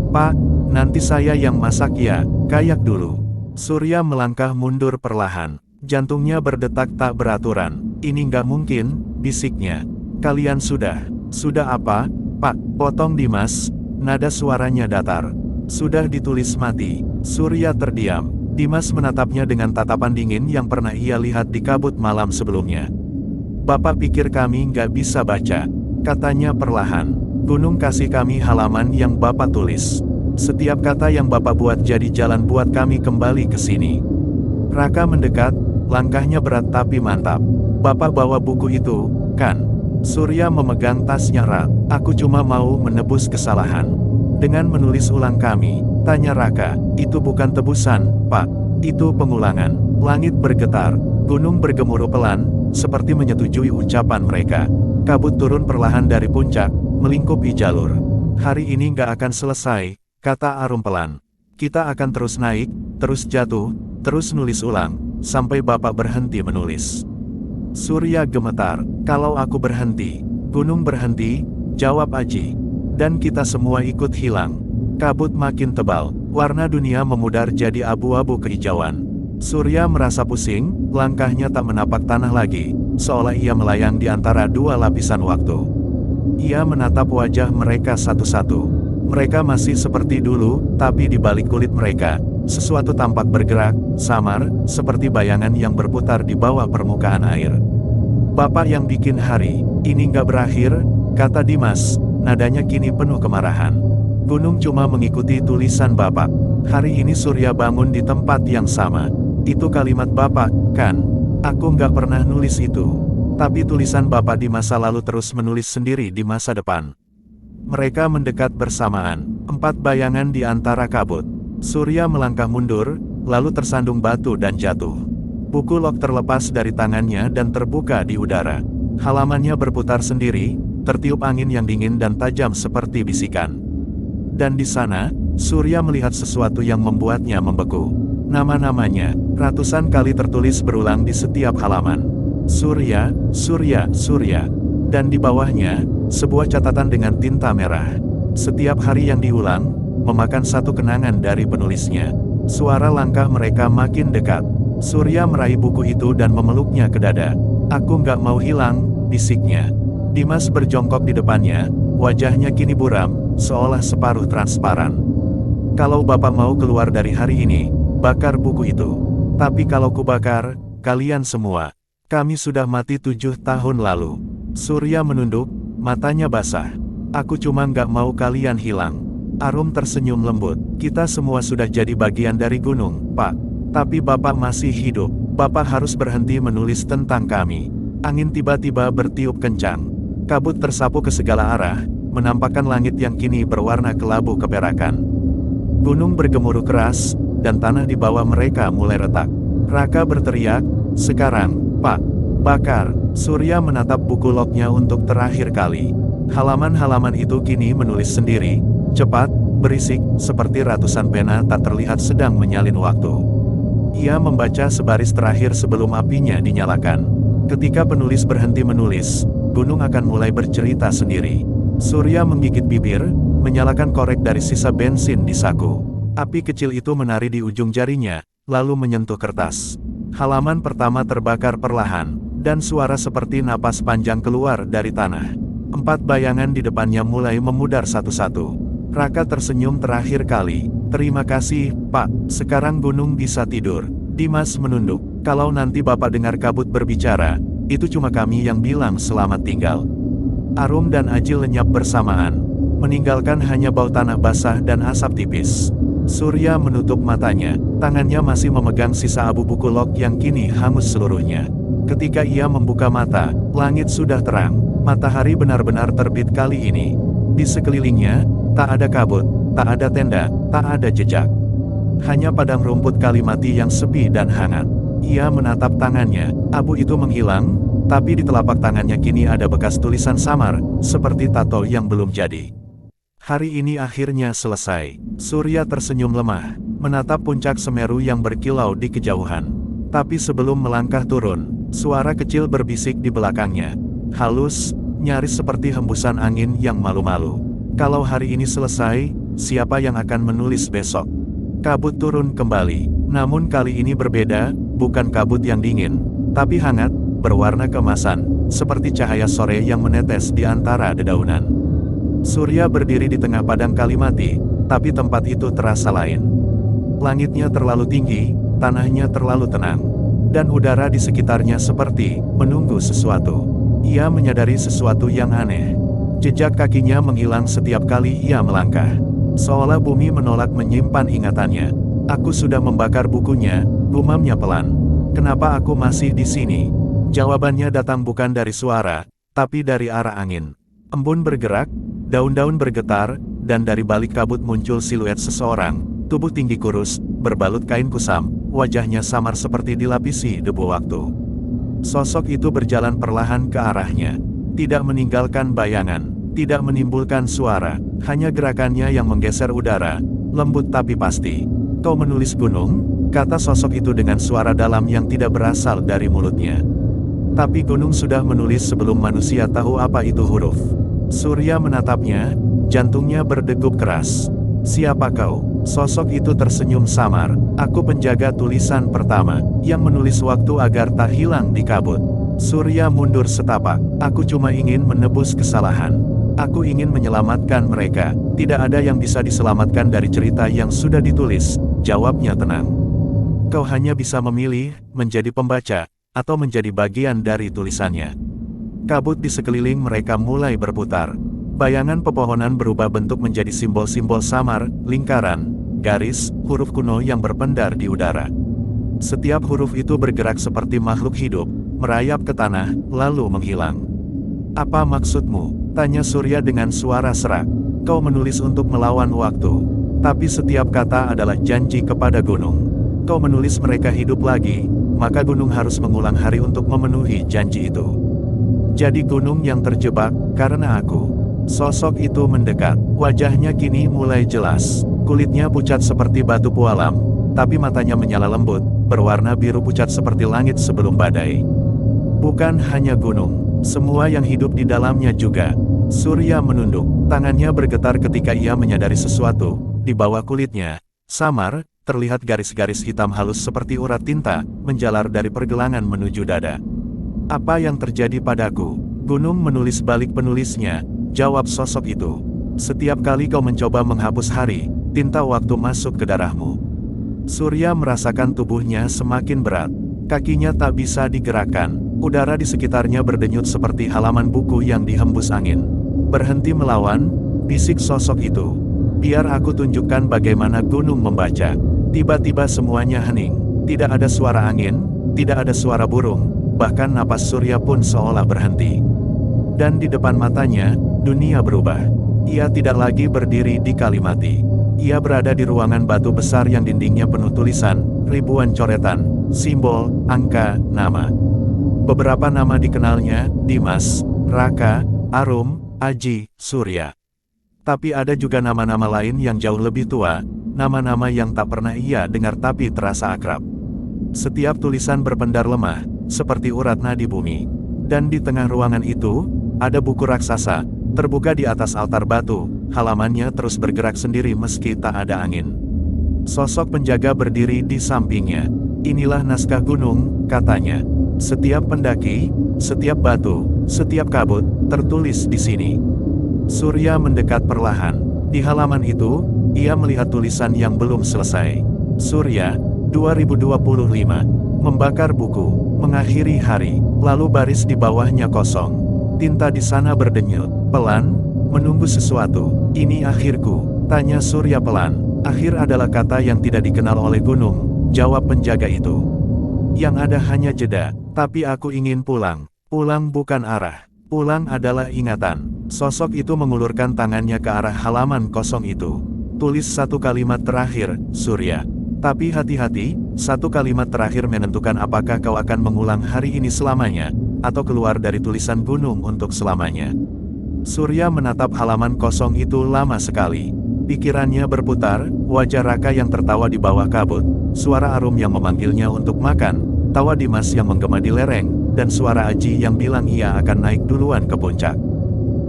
Pak, nanti saya yang masak ya, kayak dulu. Surya melangkah mundur perlahan. Jantungnya berdetak tak beraturan. Ini nggak mungkin, bisiknya. Kalian sudah apa, Pak? Potong Dimas, nada suaranya datar. Sudah ditulis mati. Surya terdiam. Dimas menatapnya dengan tatapan dingin yang pernah ia lihat di kabut malam sebelumnya. Bapak pikir kami nggak bisa baca, katanya perlahan. Gunung kasih kami halaman yang Bapak tulis. Setiap kata yang Bapak buat jadi jalan buat kami kembali ke sini. Raka mendekat, langkahnya berat tapi mantap. Bapak bawa buku itu, kan? Surya memegang tasnya erat. Aku cuma mau menebus kesalahan. Dengan menulis ulang kami, tanya Raka. Itu bukan tebusan, Pak. Itu pengulangan. Langit bergetar, gunung bergemuruh pelan, seperti menyetujui ucapan mereka. Kabut turun perlahan dari puncak, melingkupi jalur. Hari ini nggak akan selesai, kata Arum pelan. Kita akan terus naik, terus jatuh, terus nulis ulang, sampai Bapak berhenti menulis. Surya gemetar. Kalau aku berhenti, gunung berhenti, jawab Aji. Dan kita semua ikut hilang. Kabut makin tebal, warna dunia memudar jadi abu-abu kehijauan. Surya merasa pusing, langkahnya tak menapak tanah lagi, seolah ia melayang di antara dua lapisan waktu. Ia menatap wajah mereka satu-satu. Mereka masih seperti dulu, tapi di balik kulit mereka, sesuatu tampak bergerak, samar, seperti bayangan yang berputar di bawah permukaan air. Bapak yang bikin hari ini nggak berakhir, kata Dimas, nadanya kini penuh kemarahan. Gunung cuma mengikuti tulisan Bapak. Hari ini Surya bangun di tempat yang sama. Itu kalimat Bapak, kan? Aku nggak pernah nulis itu. Tapi tulisan Bapak di masa lalu terus menulis sendiri di masa depan. Mereka mendekat bersamaan, 4 bayangan di antara kabut. Surya melangkah mundur, lalu tersandung batu dan jatuh. Buku log terlepas dari tangannya dan terbuka di udara. Halamannya berputar sendiri, tertiup angin yang dingin dan tajam seperti bisikan. Dan di sana, Surya melihat sesuatu yang membuatnya membeku. Nama-namanya, ratusan kali tertulis berulang di setiap halaman. Surya, Surya, Surya. Dan di bawahnya, sebuah catatan dengan tinta merah. Setiap hari yang diulang, memakan satu kenangan dari penulisnya. Suara langkah mereka makin dekat. Surya meraih buku itu dan memeluknya ke dada. Aku nggak mau hilang, bisiknya. Dimas berjongkok di depannya, wajahnya kini buram, seolah separuh transparan. Kalau Bapak mau keluar dari hari ini, bakar buku itu. Tapi kalau kubakar, kalian semua. Kami sudah mati 7 tahun lalu. Surya menunduk, matanya basah. Aku cuma nggak mau kalian hilang. Arum tersenyum lembut. Kita semua sudah jadi bagian dari gunung, Pak. Tapi Bapak masih hidup. Bapak harus berhenti menulis tentang kami. Angin tiba-tiba bertiup kencang. Kabut tersapu ke segala arah, menampakkan langit yang kini berwarna kelabu keperakan. Gunung bergemuruh keras, dan tanah di bawah mereka mulai retak. Raka berteriak, sekarang, Pak, bakar. Surya menatap buku lognya untuk terakhir kali. Halaman-halaman itu kini menulis sendiri, cepat, berisik, seperti ratusan pena tak terlihat sedang menyalin waktu. Ia membaca sebaris terakhir sebelum apinya dinyalakan. Ketika penulis berhenti menulis, gunung akan mulai bercerita sendiri. Surya menggigit bibir, menyalakan korek dari sisa bensin di saku. Api kecil itu menari di ujung jarinya, lalu menyentuh kertas. Halaman pertama terbakar perlahan, dan suara seperti napas panjang keluar dari tanah. 4 bayangan di depannya mulai memudar satu-satu. Raka tersenyum terakhir kali. Terima kasih, Pak. Sekarang gunung bisa tidur. Dimas menunduk. Kalau nanti Bapak dengar kabut berbicara, itu cuma kami yang bilang selamat tinggal. Arum dan Aji lenyap bersamaan, meninggalkan hanya bau tanah basah dan asap tipis. Surya menutup matanya, tangannya masih memegang sisa abu buku log yang kini hangus seluruhnya. Ketika ia membuka mata, langit sudah terang, matahari benar-benar terbit kali ini. Di sekelilingnya, tak ada kabut, tak ada tenda, tak ada jejak. Hanya padang rumput kali mati yang sepi dan hangat. Ia menatap tangannya, abu itu menghilang, tapi di telapak tangannya kini ada bekas tulisan samar, seperti tato yang belum jadi. Hari ini akhirnya selesai. Surya tersenyum lemah, menatap puncak Semeru yang berkilau di kejauhan. Tapi sebelum melangkah turun, suara kecil berbisik di belakangnya. Halus, nyaris seperti hembusan angin yang malu-malu. Kalau hari ini selesai, siapa yang akan menulis besok? Kabut turun kembali, namun kali ini berbeda, bukan kabut yang dingin, tapi hangat, berwarna keemasan, seperti cahaya sore yang menetes di antara dedaunan. Surya berdiri di tengah padang Kalimati, tapi tempat itu terasa lain. Langitnya terlalu tinggi, tanahnya terlalu tenang. Dan udara di sekitarnya seperti menunggu sesuatu. Ia menyadari sesuatu yang aneh. Jejak kakinya menghilang setiap kali ia melangkah. Seolah bumi menolak menyimpan ingatannya. Aku sudah membakar bukunya, gumamnya pelan. Kenapa aku masih di sini? Jawabannya datang bukan dari suara, tapi dari arah angin. Embun bergerak, daun-daun bergetar, dan dari balik kabut muncul siluet seseorang, tubuh tinggi kurus, berbalut kain kusam, wajahnya samar seperti dilapisi debu waktu. Sosok itu berjalan perlahan ke arahnya. Tidak meninggalkan bayangan, tidak menimbulkan suara, hanya gerakannya yang menggeser udara, lembut tapi pasti. Kau menulis gunung? Kata sosok itu dengan suara dalam yang tidak berasal dari mulutnya. Tapi gunung sudah menulis sebelum manusia tahu apa itu huruf. Surya menatapnya, jantungnya berdegup keras. Siapa kau? Sosok itu tersenyum samar. Aku penjaga tulisan pertama, yang menulis waktu agar tak hilang di kabut. Surya mundur setapak. Aku cuma ingin menebus kesalahan. Aku ingin menyelamatkan mereka. Tidak ada yang bisa diselamatkan dari cerita yang sudah ditulis, jawabnya tenang. Kau hanya bisa memilih, menjadi pembaca, atau menjadi bagian dari tulisannya. Kabut di sekeliling mereka mulai berputar. Bayangan pepohonan berubah bentuk menjadi simbol-simbol samar, lingkaran, garis, huruf kuno yang berpendar di udara. Setiap huruf itu bergerak seperti makhluk hidup, merayap ke tanah, lalu menghilang. Apa maksudmu? Tanya Surya dengan suara serak. Kau menulis untuk melawan waktu. Tapi setiap kata adalah janji kepada gunung. Kau menulis mereka hidup lagi, maka gunung harus mengulang hari untuk memenuhi janji itu. Jadi gunung yang terjebak, karena aku. Sosok itu mendekat, wajahnya kini mulai jelas. Kulitnya pucat seperti batu pualam, tapi matanya menyala lembut, berwarna biru pucat seperti langit sebelum badai. Bukan hanya gunung, semua yang hidup di dalamnya juga. Surya menunduk, tangannya bergetar ketika ia menyadari sesuatu. Di bawah kulitnya, samar, terlihat garis-garis hitam halus seperti urat tinta, menjalar dari pergelangan menuju dada. Apa yang terjadi padaku? Gunung menulis balik penulisnya, jawab sosok itu. Setiap kali kau mencoba menghapus hari, tinta waktu masuk ke darahmu. Surya merasakan tubuhnya semakin berat. Kakinya tak bisa digerakkan. Udara di sekitarnya berdenyut seperti halaman buku yang dihembus angin. Berhenti melawan, bisik sosok itu. Biar aku tunjukkan bagaimana gunung membaca. Tiba-tiba semuanya hening. Tidak ada suara angin, tidak ada suara burung, bahkan napas Surya pun seolah berhenti. Dan di depan matanya, dunia berubah. Ia tidak lagi berdiri di Kalimati. Ia berada di ruangan batu besar yang dindingnya penuh tulisan, ribuan coretan, simbol, angka, nama. Beberapa nama dikenalnya, Dimas, Raka, Arum, Aji, Surya. Tapi ada juga nama-nama lain yang jauh lebih tua, nama-nama yang tak pernah ia dengar tapi terasa akrab. Setiap tulisan berpendar lemah, seperti urat nadi bumi. Dan di tengah ruangan itu, ada buku raksasa, terbuka di atas altar batu, halamannya terus bergerak sendiri meski tak ada angin. Sosok penjaga berdiri di sampingnya. Inilah naskah gunung, katanya. Setiap pendaki, setiap batu, setiap kabut, tertulis di sini. Surya mendekat perlahan. Di halaman itu, ia melihat tulisan yang belum selesai. Surya, 2025. Membakar buku, mengakhiri hari, lalu baris di bawahnya kosong. Tinta di sana berdenyut, pelan, menunggu sesuatu. Ini akhirku, tanya Surya pelan. Akhir adalah kata yang tidak dikenal oleh gunung, jawab penjaga itu. Yang ada hanya jeda, tapi aku ingin pulang. Pulang bukan arah. Pulang adalah ingatan. Sosok itu mengulurkan tangannya ke arah halaman kosong itu. Tulis satu kalimat terakhir, Surya. Tapi hati-hati, satu kalimat terakhir menentukan apakah kau akan mengulang hari ini selamanya, atau keluar dari tulisan gunung untuk selamanya. Surya menatap halaman kosong itu lama sekali. Pikirannya berputar, wajah Raka yang tertawa di bawah kabut, suara Arum yang memanggilnya untuk makan, tawa Dimas yang menggema di lereng, dan suara Aji yang bilang ia akan naik duluan ke puncak.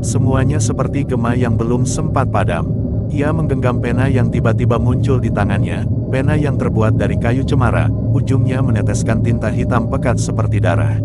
Semuanya seperti gema yang belum sempat padam. Ia menggenggam pena yang tiba-tiba muncul di tangannya, pena yang terbuat dari kayu cemara, ujungnya meneteskan tinta hitam pekat seperti darah.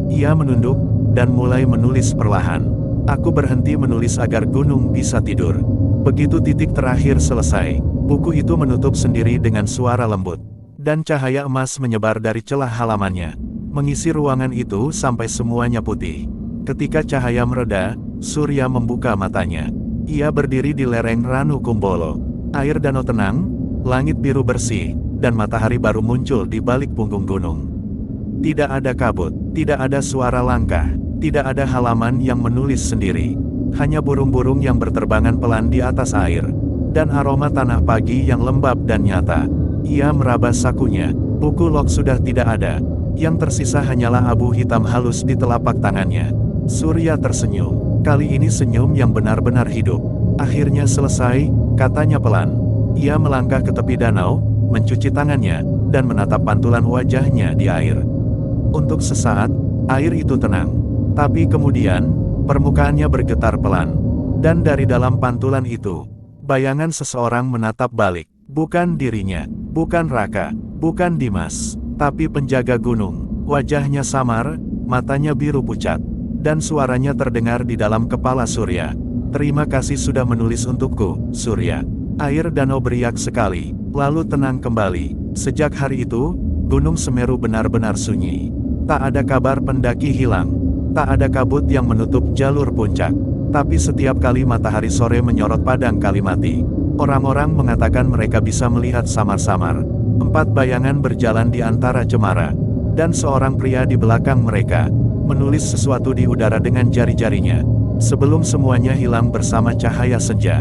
Ia menunduk, dan mulai menulis perlahan. Aku berhenti menulis agar gunung bisa tidur. Begitu titik terakhir selesai, buku itu menutup sendiri dengan suara lembut. dan cahaya emas menyebar dari celah halamannya, mengisi ruangan itu sampai semuanya putih. Ketika cahaya mereda, Surya membuka matanya. Ia berdiri di lereng Ranu Kumbolo. Air danau tenang, langit biru bersih, dan matahari baru muncul di balik punggung gunung. Tidak ada kabut, tidak ada suara langkah, tidak ada halaman yang menulis sendiri. Hanya burung-burung yang berterbangan pelan di atas air, dan aroma tanah pagi yang lembab dan nyata. Ia meraba sakunya, buku log sudah tidak ada. Yang tersisa hanyalah abu hitam halus di telapak tangannya. Surya tersenyum, kali ini senyum yang benar-benar hidup. Akhirnya selesai, katanya pelan. Ia melangkah ke tepi danau, mencuci tangannya, dan menatap pantulan wajahnya di air. Untuk sesaat, air itu tenang. Tapi kemudian, permukaannya bergetar pelan. Dan dari dalam pantulan itu, bayangan seseorang menatap balik. Bukan dirinya, bukan Raka, bukan Dimas, tapi penjaga gunung. Wajahnya samar, matanya biru pucat, dan suaranya terdengar di dalam kepala Surya. Terima kasih sudah menulis untukku, Surya. Air danau beriak sekali, lalu tenang kembali. Sejak hari itu, Gunung Semeru benar-benar sunyi. Tak ada kabar pendaki hilang. Tak ada kabut yang menutup jalur puncak. Tapi setiap kali matahari sore menyorot padang Kalimati, orang-orang mengatakan mereka bisa melihat samar-samar 4 bayangan berjalan di antara cemara. Dan seorang pria di belakang mereka, menulis sesuatu di udara dengan jari-jarinya. Sebelum semuanya hilang bersama cahaya senja.